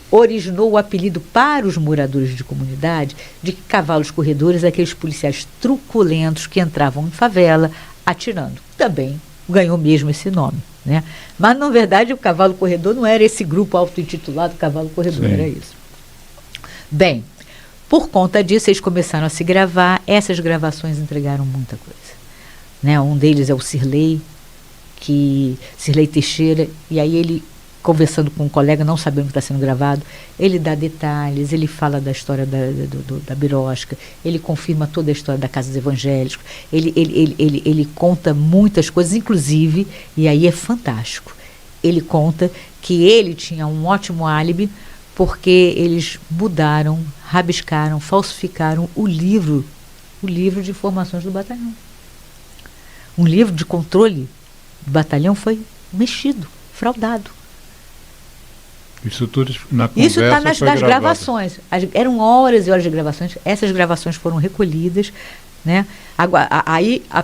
Speaker 2: originou o apelido para os moradores de comunidade de cavalos corredores, aqueles policiais truculentos que entravam em favela atirando. Também ganhou mesmo esse nome, né? Mas, na verdade, o cavalo corredor não era esse grupo auto-intitulado cavalo corredor, era isso. Bem, por conta disso, eles começaram a se gravar. Essas gravações entregaram muita coisa, né? Um deles é o Cirlei Teixeira, e aí ele, conversando com um colega, não sabendo o que está sendo gravado, ele dá detalhes, ele fala da história da birosca, ele confirma toda a história da Casa dos Evangélicos, ele conta muitas coisas, inclusive, e aí é fantástico, ele conta que ele tinha um ótimo álibi, porque eles mudaram, rabiscaram, falsificaram o livro de informações do batalhão. Um livro de controle do batalhão foi mexido, fraudado.
Speaker 1: Isso tudo na conversa.
Speaker 2: Isso está nas gravações. Eram horas e horas de gravações. Essas gravações foram recolhidas, né?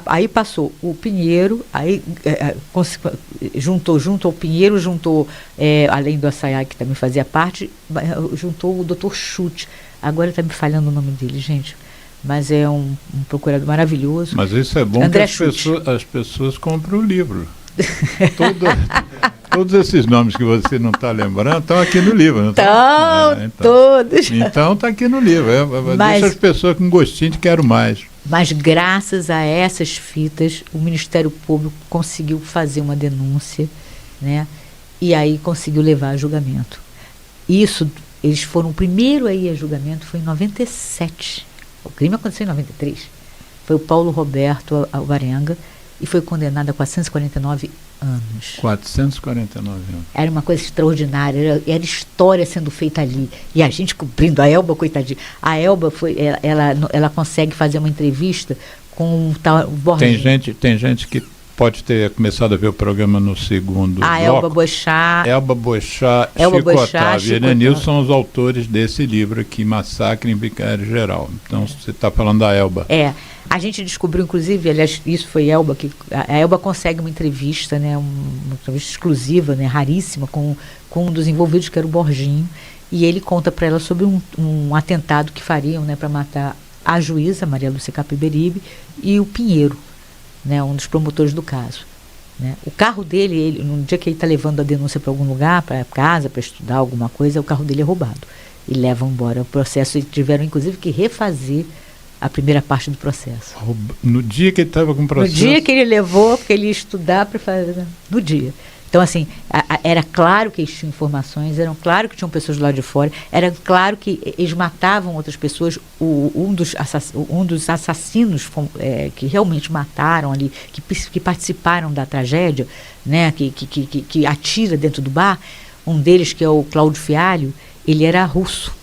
Speaker 2: Aí passou o Pinheiro, aí juntou ao Pinheiro, além do Assayag, que também fazia parte, juntou o Dr. Chute. Agora está me falhando o nome dele, gente. Mas é um procurador maravilhoso.
Speaker 1: Mas isso é bom,
Speaker 2: André
Speaker 1: que as pessoas compram o livro. Todos esses nomes que você não está lembrando estão aqui no livro. Não
Speaker 2: então, todos.
Speaker 1: Então está aqui no livro. Deixa as pessoas com gostinho de quero mais.
Speaker 2: Mas graças a essas fitas, o Ministério Público conseguiu fazer uma denúncia, né? E aí conseguiu levar a julgamento. Isso, eles foram o primeiro aí a julgamento, foi em 97. O crime aconteceu em 93. Foi o Paulo Roberto Alvarenga e foi condenado a 449 anos. 449 anos. Era uma coisa extraordinária, era história sendo feita ali. E a gente cobrindo, a Elba, coitadinha. A Elba, ela consegue fazer uma entrevista com o tal Borges.
Speaker 1: Tem gente que pode ter começado a ver o programa no segundo bloco.
Speaker 2: Elba Boechat,
Speaker 1: Chico Otávio e Elenilson são os autores desse livro aqui, Massacre em Vicário Geral. Então, você está falando da Elba.
Speaker 2: A gente descobriu, inclusive, aliás, isso foi Elba, que a Elba consegue uma entrevista, né, uma entrevista exclusiva, né, raríssima, com um dos envolvidos, que era o Borginho, e ele conta para ela sobre um atentado que fariam, né, para matar a juíza, Maria Lúcia Capiberibe, e o Pinheiro, né, um dos promotores do caso. Né. O carro dele, no dia que ele está levando a denúncia para algum lugar, para casa, para estudar alguma coisa, o carro dele é roubado. E levam embora o processo, e tiveram, inclusive, que refazer a primeira parte do processo.
Speaker 1: No dia que ele estava com o processo?
Speaker 2: No dia que ele levou, porque ele ia estudar para fazer. No dia. Então, assim, era claro que eles tinham informações, era claro que tinham pessoas do lado de fora, era claro que eles matavam outras pessoas. Um dos assassinos que realmente mataram ali, que participaram da tragédia, né, que atira dentro do bar, um deles, que é o Cláudio Fialho, ele era russo,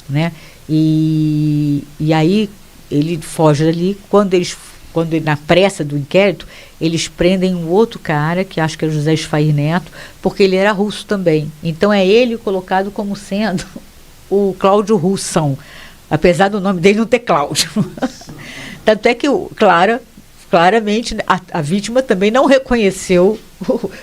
Speaker 2: né? E aí ele foge dali. Quando na pressa do inquérito, eles prendem um outro cara, que acho que é José Esfair Neto, porque ele era russo também. Então é ele colocado como sendo o Cláudio Russão, apesar do nome dele não ter Cláudio. Tanto é que claramente a vítima também não reconheceu,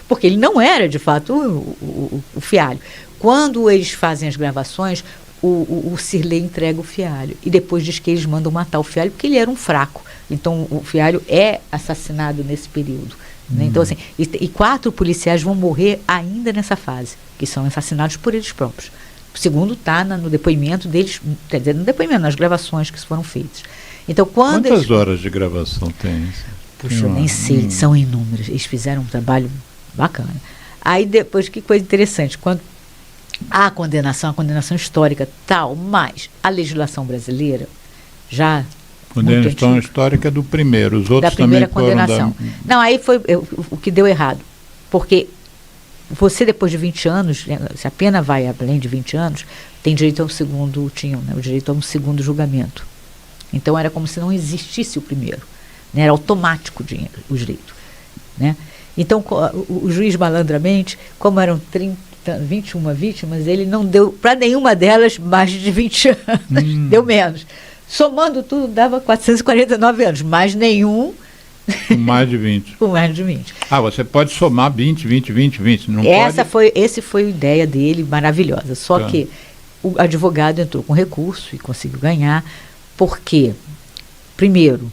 Speaker 2: porque ele não era de fato o Fialho. Quando eles fazem as gravações, o Cirlei entrega o Fialho e depois diz que eles mandam matar o Fialho porque ele era um fraco. Então o Fialho é assassinado nesse período, Né? Então, assim, e 4 policiais vão morrer ainda nessa fase, que são assassinados por eles próprios. O segundo está no depoimento deles, quer dizer, no depoimento, nas gravações que foram feitas. Então,
Speaker 1: quantas horas de gravação tem?
Speaker 2: Puxa, eu nem sei, são inúmeras. Eles fizeram um trabalho bacana. Aí depois, que coisa interessante, quando a condenação histórica tal, mas a legislação brasileira já...
Speaker 1: Condenação histórica do primeiro, os outros
Speaker 2: da primeira
Speaker 1: também
Speaker 2: condenação. Não, aí foi o que deu errado. Porque você, depois de 20 anos, se a pena vai além de 20 anos, tem direito ao segundo, o direito a um segundo julgamento. Então era como se não existisse o primeiro. Né? Era automático o direito. Né? Então o juiz, malandramente, como eram 21 vítimas, ele não deu para nenhuma delas mais de 20 anos. Deu menos. Somando tudo, dava 449 anos, mas nenhum...
Speaker 1: Com mais de 20.
Speaker 2: Com mais de 20.
Speaker 1: Você pode somar 20, não
Speaker 2: Esse foi a ideia dele, maravilhosa. Só que o advogado entrou com recurso e conseguiu ganhar, porque, primeiro,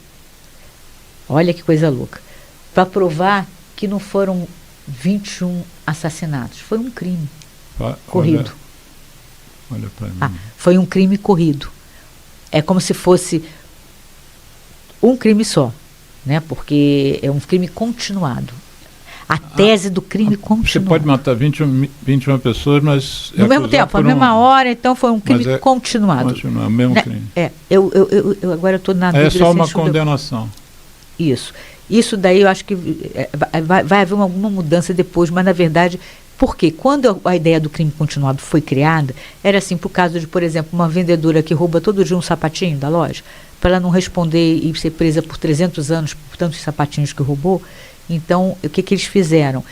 Speaker 2: olha que coisa louca, para provar que não foram 21 assassinatos, foi um crime corrido.
Speaker 1: Olha para mim.
Speaker 2: Foi um crime corrido. É como se fosse um crime só, né? Porque é um crime continuado. A tese do crime continuado.
Speaker 1: Você pode matar 21 pessoas, mas...
Speaker 2: No mesmo tempo, na mesma hora, então foi um crime continuado.
Speaker 1: Continua, o mesmo crime.
Speaker 2: Eu agora estou na dúvida.
Speaker 1: É só uma condenação.
Speaker 2: Isso daí eu acho que vai haver alguma mudança depois, mas na verdade... Porque quando a ideia do crime continuado foi criada, era assim, por caso de, por exemplo, uma vendedora que rouba todo dia um sapatinho da loja, para ela não responder e ser presa por 300 anos por tantos sapatinhos que roubou. Então, o que eles fizeram?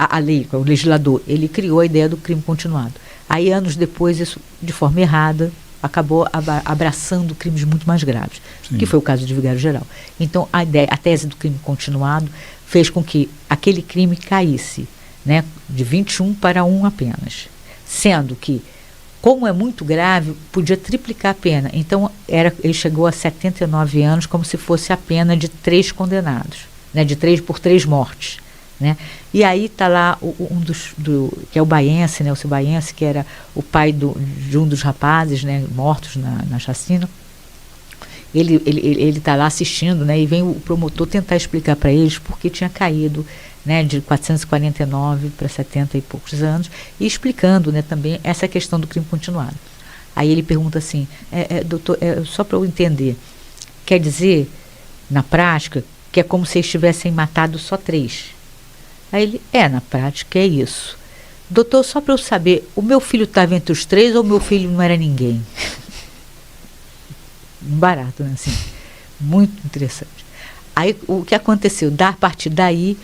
Speaker 2: A lei, o legislador, ele criou a ideia do crime continuado. Aí, anos depois, isso, de forma errada, acabou abraçando crimes muito mais graves, que foi o caso de Vigário Geral. Então, a tese do crime continuado fez com que aquele crime caísse, né, de 21 para 1 apenas, sendo que, como é muito grave, podia triplicar a pena. Então, ele chegou a 79 anos, como se fosse a pena de 3 condenados, né, por 3 mortes. Né? E aí está lá que é o Baiense, né, o seu Baiense, que era o pai de um dos rapazes, né, mortos na chacina. Ele está lá assistindo, né, e vem o promotor tentar explicar para eles por que tinha caído, né, de 449 para 70 e poucos anos, e explicando, né, também essa questão do crime continuado. Aí ele pergunta assim, doutor, só para eu entender, quer dizer, na prática, que é como se eles tivessem matado só 3? Aí ele, na prática é isso. Doutor, só para eu saber, o meu filho estava entre os 3 ou o meu filho não era ninguém? Barato, né, assim, muito interessante. Aí o que aconteceu? A partir daí,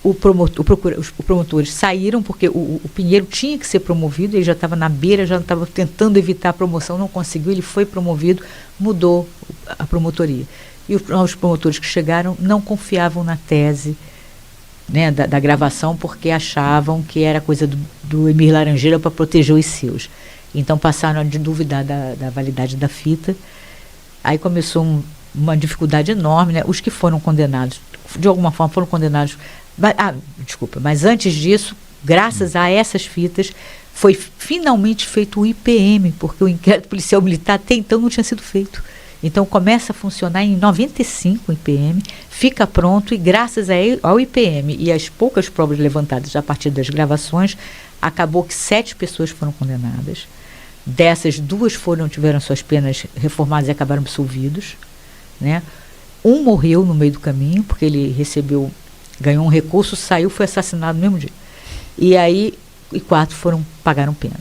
Speaker 2: os promotores saíram, porque o Pinheiro tinha que ser promovido, ele já estava na beira, já estava tentando evitar a promoção, não conseguiu, ele foi promovido, mudou a promotoria. E os promotores que chegaram não confiavam na tese, né, da gravação, porque achavam que era coisa do Emir Laranjeira para proteger os seus. Então passaram a duvidar da validade da fita. Aí começou uma dificuldade enorme, né? Os que foram condenados, de alguma forma foram condenados... mas antes disso, graças a essas fitas, foi finalmente feito o IPM, porque o inquérito policial militar até então não tinha sido feito. Então começa a funcionar em 95 o IPM, fica pronto, e graças ao IPM e às poucas provas levantadas a partir das gravações, acabou que 7 pessoas foram condenadas. Dessas, 2 tiveram suas penas reformadas e acabaram absolvidos, né? Um morreu no meio do caminho, porque ele ganhou um recurso, saiu, foi assassinado no mesmo dia. E aí, 4 pagaram pena.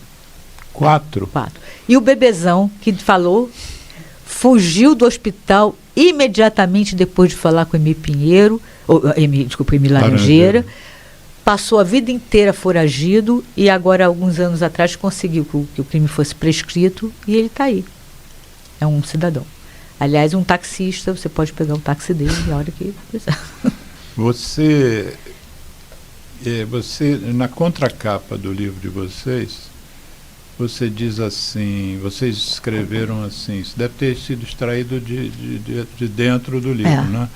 Speaker 1: 4?
Speaker 2: 4. E o bebezão que falou, fugiu do hospital imediatamente depois de falar com Emir Laranjeira, passou a vida inteira foragido e agora, alguns anos atrás, conseguiu que o crime fosse prescrito e ele está aí. É um cidadão. Aliás, um taxista, você pode pegar o táxi dele na hora que precisar.
Speaker 1: Você, na contracapa do livro de vocês, você diz assim, vocês escreveram assim, isso deve ter sido extraído de dentro do livro, né?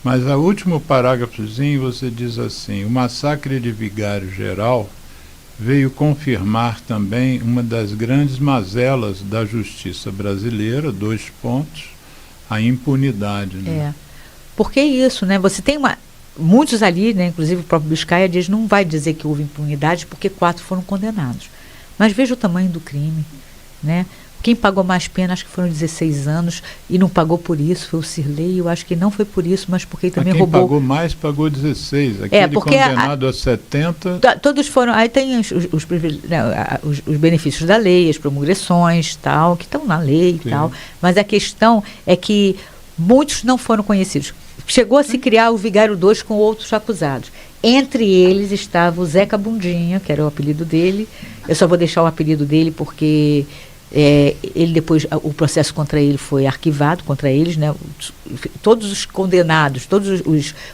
Speaker 1: Mas o último parágrafozinho você diz assim: o massacre de Vigário Geral veio confirmar também uma das grandes mazelas da justiça brasileira, 2 pontos, a impunidade. Né?
Speaker 2: Porque é isso, né? Você tem muitos ali, né? Inclusive o próprio Biscaia diz, não vai dizer que houve impunidade porque 4 foram condenados. Mas veja o tamanho do crime, né? Quem pagou mais pena, acho que foram 16 anos, e não pagou por isso, foi o Cirlei. Eu acho que não foi por isso, mas porque ele também roubou.
Speaker 1: Quem pagou mais, pagou 16. Aquele condenado a 70...
Speaker 2: Todos foram... Aí tem os benefícios da lei, as promulgações, tal, que estão na lei e tal. Mas a questão é que muitos não foram conhecidos. Chegou a se criar o Vigário 2 com outros acusados. Entre eles estava o Zeca Bundinha, que era o apelido dele. Eu só vou deixar o apelido dele porque... ele depois, o processo contra ele foi arquivado, contra eles, né? Todos os condenados, todos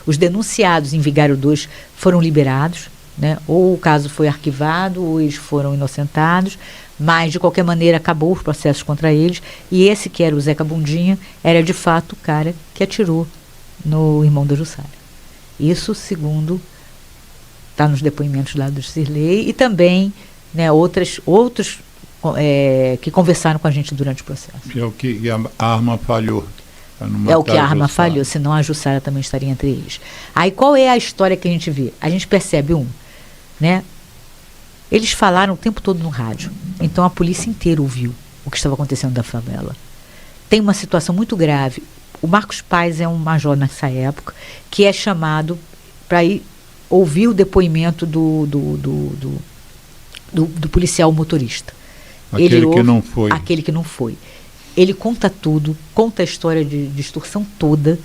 Speaker 2: os denunciados em Vigário 2 foram liberados, né? Ou o caso foi arquivado, ou eles foram inocentados, mas de qualquer maneira acabou os processos contra eles, e esse que era o Zeca Bundinha, era de fato o cara que atirou no irmão da Jussara. Isso segundo está nos depoimentos lá do Cirlei, e também, né, outros que conversaram com a gente durante o processo.
Speaker 1: É o que a arma falhou.
Speaker 2: É o que a arma falhou, senão a Jussara também estaria entre eles. Aí qual é a história que a gente vê? A gente percebe né? Eles falaram o tempo todo no rádio, então a polícia inteira ouviu o que estava acontecendo da favela. Tem uma situação muito grave. O Marcos Paz é um major nessa época, que é chamado para ir ouvir o depoimento do policial motorista.
Speaker 1: Aquele que não foi.
Speaker 2: Ele conta tudo, conta a história de extorsão toda.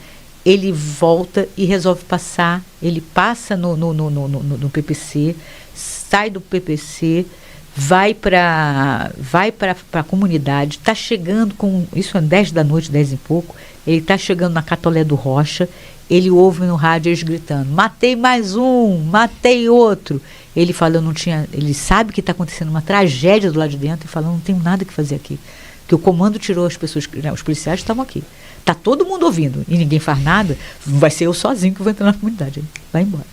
Speaker 2: Ele volta e resolve passar. Ele passa no PPC, sai do PPC, vai para a comunidade, está chegando isso é 10 da noite, 10 e pouco, ele está chegando na Catolé do Rocha, ele ouve no rádio eles gritando, matei mais um, matei outro. Ele fala, ele sabe que está acontecendo uma tragédia do lado de dentro e fala, não tenho nada que fazer aqui. Que o comando tirou as pessoas, os policiais estavam aqui. Está todo mundo ouvindo e ninguém faz nada, vai ser eu sozinho que vou entrar na comunidade. Vai embora.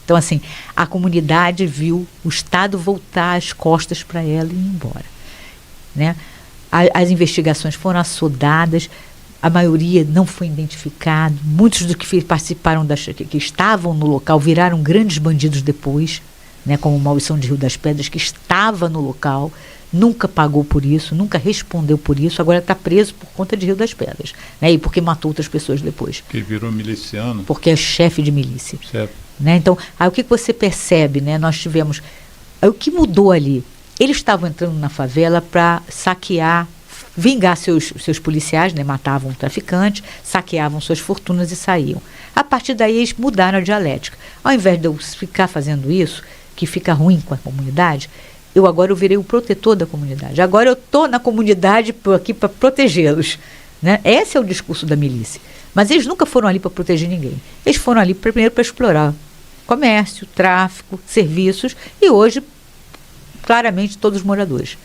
Speaker 2: Então, assim, a comunidade viu o Estado voltar as costas para ela e ir embora. Né? As investigações foram assodadas, a maioria não foi identificado, muitos dos que participaram, que estavam no local, viraram grandes bandidos depois, né, como o Maurição de Rio das Pedras, que estava no local, nunca pagou por isso, nunca respondeu por isso, agora está preso por conta de Rio das Pedras, né, e porque matou outras pessoas depois.
Speaker 1: Que virou miliciano.
Speaker 2: Porque é chefe de milícia.
Speaker 1: Certo.
Speaker 2: Né? Então, aí o que você percebe, né? Nós tivemos... O que mudou ali? Eles estavam entrando na favela para saquear, vingar seus policiais, né? Matavam traficantes, saqueavam suas fortunas e saíam. A partir daí eles mudaram a dialética. Ao invés de eu ficar fazendo isso, que fica ruim com a comunidade, eu virei o protetor da comunidade. Agora eu estou na comunidade aqui para protegê-los. Né? Esse é o discurso da milícia. Mas eles nunca foram ali para proteger ninguém. Eles foram ali primeiro para explorar comércio, tráfico, serviços e hoje, claramente, todos os moradores.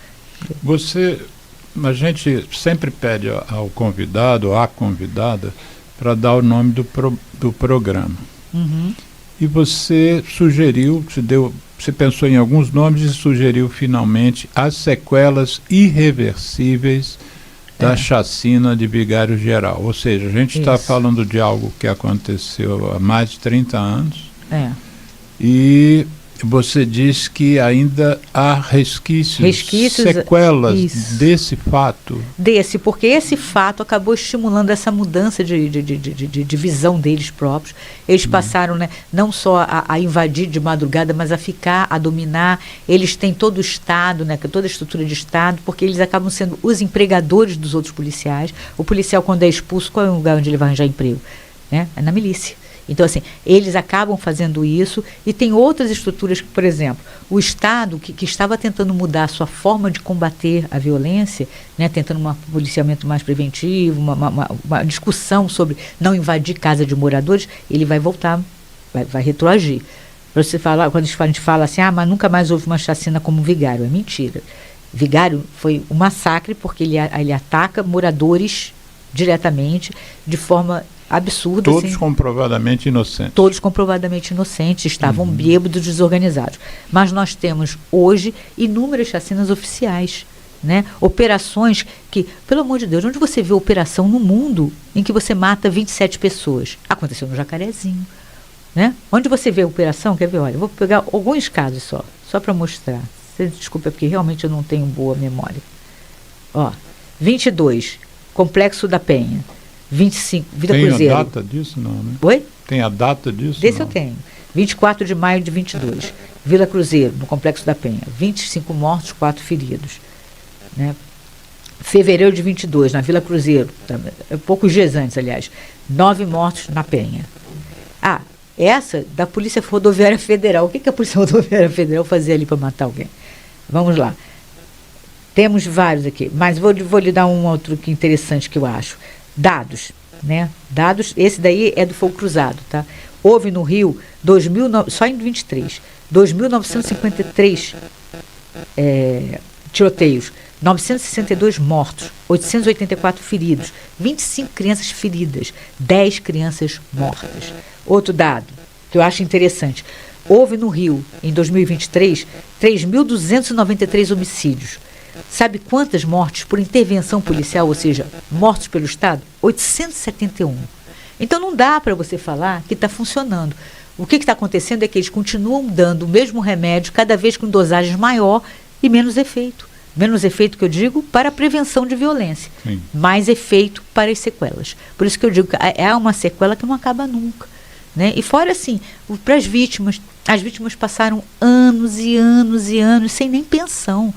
Speaker 1: A gente sempre pede ao convidado, à convidada, para dar o nome do programa.
Speaker 2: Uhum.
Speaker 1: E você sugeriu, você pensou em alguns nomes e sugeriu finalmente as sequelas irreversíveis da chacina de Vigário Geral. Ou seja, a gente está falando de algo que aconteceu há mais de 30 anos. E você diz que ainda há resquícios sequelas desse fato.
Speaker 2: Porque esse fato acabou estimulando essa mudança de visão deles próprios. Eles passaram, né, não só a invadir de madrugada, mas a dominar. Eles têm todo o Estado, né, toda a estrutura de Estado, porque eles acabam sendo os empregadores dos outros policiais. O policial, quando é expulso, qual é o lugar onde ele vai arranjar emprego? Né? É na milícia. Então, assim, eles acabam fazendo isso e tem outras estruturas que, por exemplo, o Estado, que estava tentando mudar a sua forma de combater a violência, né, tentando um policiamento mais preventivo, uma discussão sobre não invadir casa de moradores, ele vai voltar, vai retroagir. Você fala, quando a gente fala assim, mas nunca mais houve uma chacina como Vigário, é mentira. Vigário foi um massacre porque ele ataca moradores diretamente, de forma absurda.
Speaker 1: Todos
Speaker 2: assim,
Speaker 1: comprovadamente inocentes.
Speaker 2: Todos comprovadamente inocentes, estavam bêbados, desorganizados. Mas nós temos hoje inúmeras chacinas oficiais, né? Operações que, pelo amor de Deus, onde você vê operação no mundo em que você mata 27 pessoas? Aconteceu no Jacarezinho, né? Onde você vê a operação, quer ver? Olha, eu vou pegar alguns casos só para mostrar. Você desculpa, porque realmente eu não tenho boa memória. Ó, 22, Complexo da Penha. 25, Vila Cruzeiro.
Speaker 1: Tem a data disso, não, né?
Speaker 2: Oi?
Speaker 1: Tem a data disso?
Speaker 2: Desse
Speaker 1: não?
Speaker 2: eu tenho. 24 de maio de 22. Vila Cruzeiro, no Complexo da Penha. 25 mortos, 4 feridos. Né? Fevereiro de 22, na Vila Cruzeiro. Poucos dias antes, aliás. 9 mortos na Penha. Ah, essa da Polícia Rodoviária Federal. O que a Polícia Rodoviária Federal fazia ali para matar alguém? Vamos lá. Temos vários aqui, mas vou lhe dar um outro que interessante que eu acho. Dados, né? Dados, esse daí é do Fogo Cruzado, tá? Houve no Rio, só em 23, 2.953 tiroteios, 962 mortos, 884 feridos, 25 crianças feridas, 10 crianças mortas. Outro dado que eu acho interessante. Houve no Rio, em 2023, 3.293 homicídios. Sabe quantas mortes por intervenção policial, ou seja, mortos pelo Estado? 871. Então não dá para você falar que está funcionando. O que está acontecendo é que eles continuam dando o mesmo remédio, cada vez com dosagem maior e menos efeito. Menos efeito, que eu digo, para a prevenção de violência. Sim. Mais efeito para as sequelas. Por isso que eu digo que é uma sequela que não acaba nunca. Né? E fora assim, para as vítimas passaram anos e anos e anos sem nem pensão.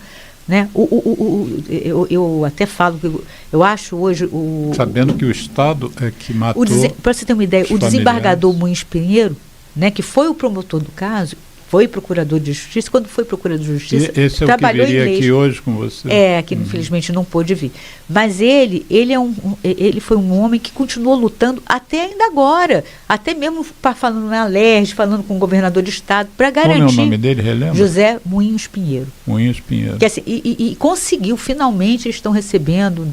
Speaker 2: Né? Eu até falo que eu acho hoje
Speaker 1: sabendo que o Estado é que matou.
Speaker 2: Para você ter uma ideia, o desembargador Munhoz Pinheiro, né, que foi o promotor do caso, foi procurador de justiça. Quando foi procurador de justiça,
Speaker 1: esse é trabalhou o que viria aqui hoje com você.
Speaker 2: Que infelizmente não pôde vir. Mas ele foi um homem que continuou lutando até ainda agora, até mesmo falando na LERJ, falando com o governador de estado, para garantir.
Speaker 1: Como é o nome dele, relembra?
Speaker 2: José Munhoz Pinheiro.
Speaker 1: Munhoz Pinheiro.
Speaker 2: Que, assim, e conseguiu, finalmente eles estão recebendo.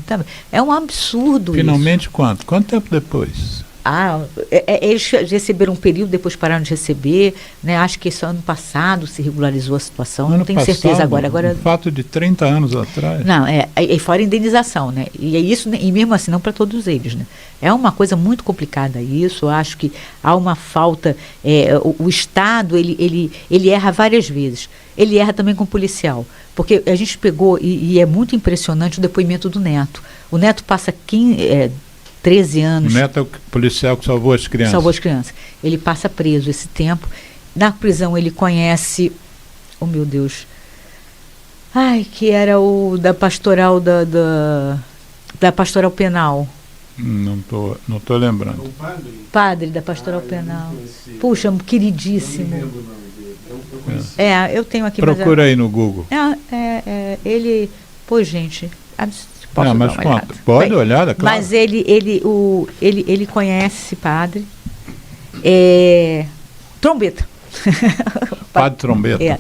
Speaker 2: É um absurdo
Speaker 1: finalmente
Speaker 2: isso.
Speaker 1: Quanto tempo depois?
Speaker 2: Eles receberam um período, depois pararam de receber, né? Acho que só ano passado se regularizou a situação, não tenho certeza agora.
Speaker 1: Um fato de 30 anos atrás.
Speaker 2: Não, fora a indenização, né? E é isso, e mesmo assim, não para todos eles, né? É uma coisa muito complicada isso, eu acho que há uma falta, o Estado, ele erra várias vezes, ele erra também com o policial, porque a gente pegou, e é muito impressionante o depoimento do Neto. O Neto passa 13 anos.
Speaker 1: O Neto é o policial que salvou as crianças.
Speaker 2: Salvou as crianças. Ele passa preso esse tempo. Na prisão ele conhece, oh meu Deus, que era o da pastoral da pastoral penal.
Speaker 1: Não tô lembrando. O
Speaker 2: padre da pastoral penal. Puxa, queridíssimo. Eu tenho aqui.
Speaker 1: Procura aí no Google.
Speaker 2: Ele, gente,
Speaker 1: mas conta. Pode olhar, claro.
Speaker 2: Mas ele conhece esse padre. Trombeta.
Speaker 1: Padre Trombeta.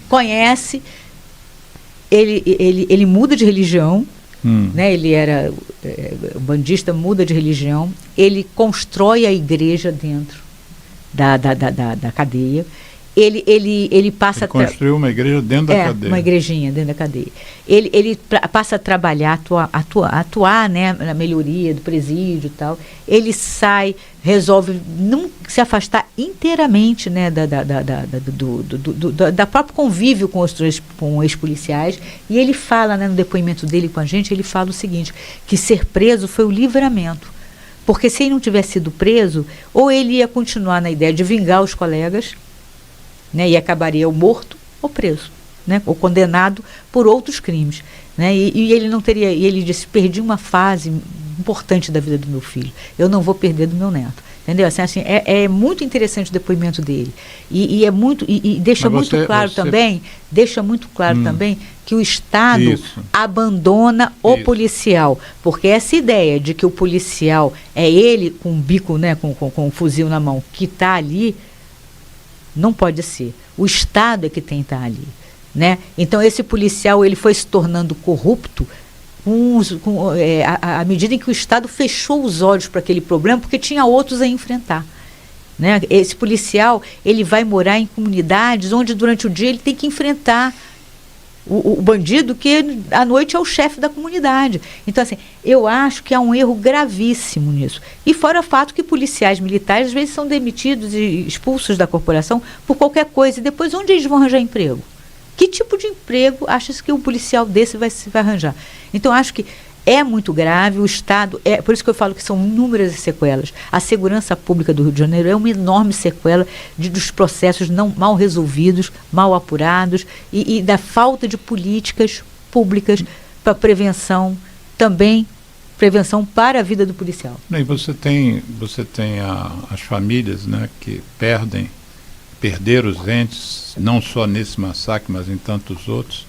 Speaker 2: Conhece. Ele muda de religião. Né? Ele era bandista, muda de religião. Ele constrói a igreja dentro da cadeia. Ele passa
Speaker 1: construiu uma igreja dentro da cadeia.
Speaker 2: Uma igrejinha dentro da cadeia. Ele passa a trabalhar, atuar, né, na melhoria do presídio e tal. Ele sai, resolve não se afastar inteiramente, né, da próprio convívio com os ex-policiais. E ele fala, né, no depoimento dele com a gente, ele fala o seguinte, que ser preso foi o livramento. Porque se ele não tivesse sido preso, ou ele ia continuar na ideia de vingar os colegas, né, e acabaria ou morto ou preso, né, ou condenado por outros crimes, né, e ele não teria, e ele disse, perdi uma fase importante da vida do meu filho, eu não vou perder do meu neto, entendeu? Assim, é muito interessante o depoimento dele, e é muito, e deixa muito claro também que o Estado abandona o policial, porque essa ideia de que o policial é ele com o bico, né, com um fuzil na mão, que está ali, não pode ser. O Estado é que tem que estar ali, né? Então esse policial, ele foi se tornando corrupto à medida em que o Estado fechou os olhos para aquele problema, porque tinha outros a enfrentar. Né? Esse policial, ele vai morar em comunidades onde durante o dia ele tem que enfrentar o bandido, que à noite é o chefe da comunidade. Então, assim, eu acho que há um erro gravíssimo nisso. E fora o fato que policiais militares às vezes são demitidos e expulsos da corporação por qualquer coisa. E depois, onde eles vão arranjar emprego? Que tipo de emprego acha-se que um policial desse vai arranjar? Então, acho que é muito grave. O Estado, por isso que eu falo que são inúmeras sequelas. A segurança pública do Rio de Janeiro é uma enorme sequela dos processos não mal resolvidos, mal apurados e da falta de políticas públicas para prevenção, também prevenção para a vida do policial.
Speaker 1: E você tem as famílias, né, que perderam os entes, não só nesse massacre, mas em tantos outros.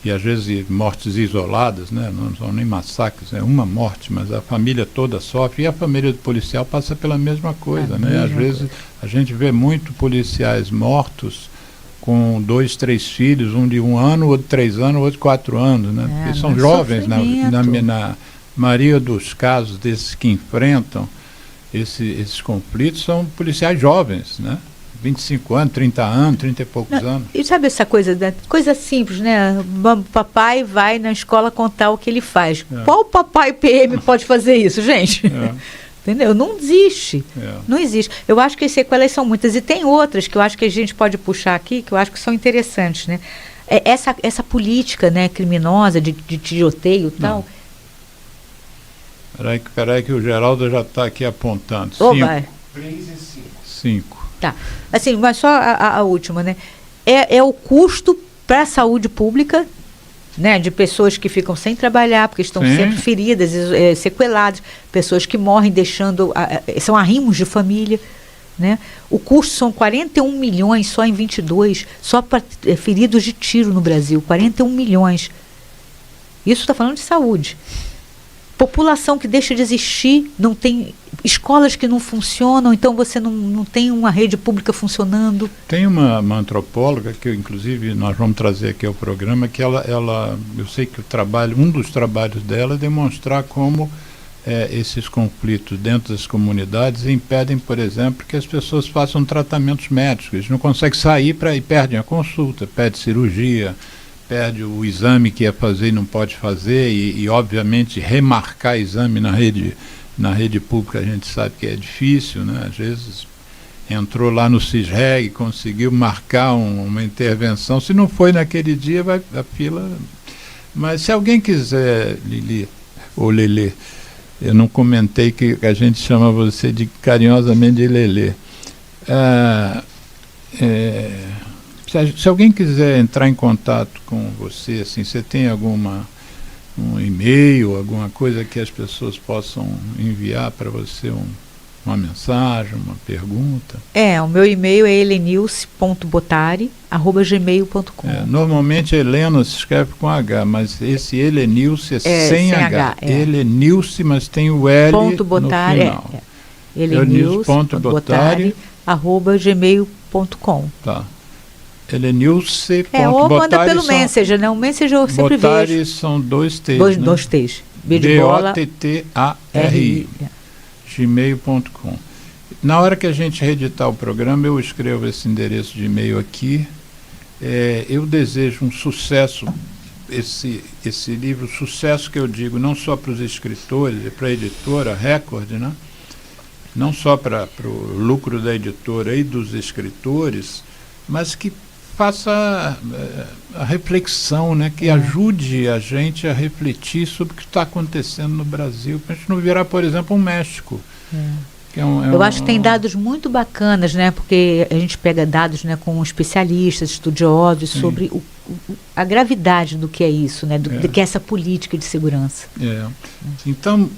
Speaker 1: E às vezes mortes isoladas, né? Não são nem massacres, é uma morte, mas a família toda sofre, e a família do policial passa pela mesma coisa, né? Às vezes a gente vê muito policiais mortos com 2, 3 filhos, um de 1 ano, outro de 3 anos, outro de 4 anos, né? Porque são jovens, na maioria dos casos desses que enfrentam esses conflitos, são policiais jovens, né? 25 anos, 30 anos, 30 e poucos anos.
Speaker 2: E sabe essa coisa, coisa simples, né? Papai vai na escola contar o que ele faz. Qual papai PM pode fazer isso, gente? Entendeu? Não existe. Não existe. Eu acho que as sequelas são muitas. E tem outras que eu acho que a gente pode puxar aqui, que eu acho que são interessantes, né? Essa política, né, criminosa de tiroteio e tal.
Speaker 1: Peraí que o Geraldo já está aqui apontando.
Speaker 3: 3 e
Speaker 1: 5.
Speaker 2: Tá. Assim, mas só a última, né? É o custo para a saúde pública, né? De pessoas que ficam sem trabalhar, porque estão sempre feridas, sequeladas, pessoas que morrem deixando... são arrimos de família, né? O custo são 41 milhões só em 22, só para feridos de tiro no Brasil, 41 milhões. Isso está falando de saúde. População que deixa de existir, não tem escolas que não funcionam, então você não tem uma rede pública funcionando.
Speaker 1: Tem uma antropóloga que inclusive nós vamos trazer aqui ao programa, que ela eu sei que um dos trabalhos dela é demonstrar como esses conflitos dentro das comunidades impedem, por exemplo, que as pessoas façam tratamentos médicos. Eles não conseguem sair e perdem a consulta, perde cirurgia, perde o exame que ia fazer e não pode fazer, e obviamente remarcar exame na rede pública a gente sabe que é difícil, né? Às vezes entrou lá no CISREG, conseguiu marcar uma intervenção, se não foi naquele dia, vai a fila. Mas se alguém quiser, Lili ou Lelê, eu não comentei que a gente chama você carinhosamente de Lelê. Se alguém quiser entrar em contato com você, assim, você tem um e-mail, alguma coisa que as pessoas possam enviar para você, uma mensagem, uma pergunta?
Speaker 2: O meu e-mail é helenilce.botari@gmail.com.
Speaker 1: Normalmente Helena se escreve com H, mas esse Helenilce sem H. Helenilce, mas tem o L
Speaker 2: .botari,
Speaker 1: no final.
Speaker 2: helenilce.botari@gmail.com.
Speaker 1: Tá. Helenilce.
Speaker 2: Ou manda pelo Messenger, né? O Messenger eu sempre
Speaker 1: Botari
Speaker 2: vejo.
Speaker 1: são 2 T's, né?
Speaker 2: 2 T's.
Speaker 1: BOTTARI. gmail.com. Na hora que a gente reeditar o programa, eu escrevo esse endereço de e-mail aqui. Eu desejo um sucesso, esse livro, sucesso que eu digo, não só para os escritores e para a editora Record, né? Não só para o lucro da editora e dos escritores, mas que faça a reflexão, né? Que ajude a gente a refletir sobre o que está acontecendo no Brasil, para a gente não virar, por exemplo, um México.
Speaker 2: Eu acho que tem dados muito bacanas, né? Porque a gente pega dados, né, com especialistas, estudiosos, sobre a gravidade do que é isso, né? Do que é essa política de segurança.
Speaker 1: Então,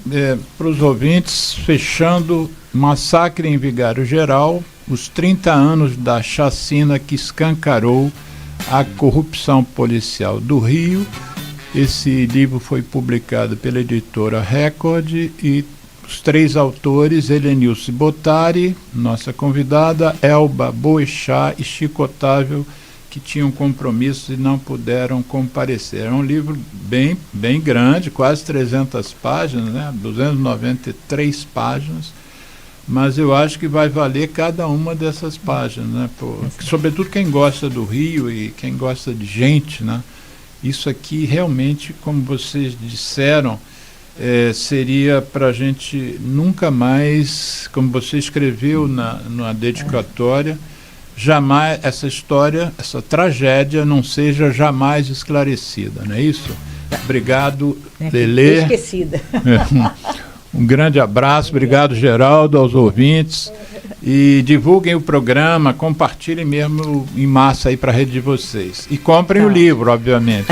Speaker 1: para os ouvintes, fechando, massacre em Vigário Geral, os 30 anos da chacina que escancarou a corrupção policial do Rio. Esse livro foi publicado pela editora Record e os 3 autores, Helenilce Botari, nossa convidada, Elba Boechat e Chico Otávio, que tinham compromissos e não puderam comparecer. É um livro bem grande, quase 300 páginas, né? 293 páginas, mas eu acho que vai valer cada uma dessas páginas, né? Sobretudo quem gosta do Rio e quem gosta de gente, né? Isso aqui realmente, como vocês disseram, seria para a gente nunca mais, como você escreveu na dedicatória, jamais essa história, essa tragédia não seja jamais esclarecida, não é isso? Obrigado, Lelê.
Speaker 2: Esquecida.
Speaker 1: Um grande abraço, obrigado, Geraldo, aos ouvintes, e divulguem o programa, compartilhem mesmo em massa aí para a rede de vocês. E comprem o livro, obviamente.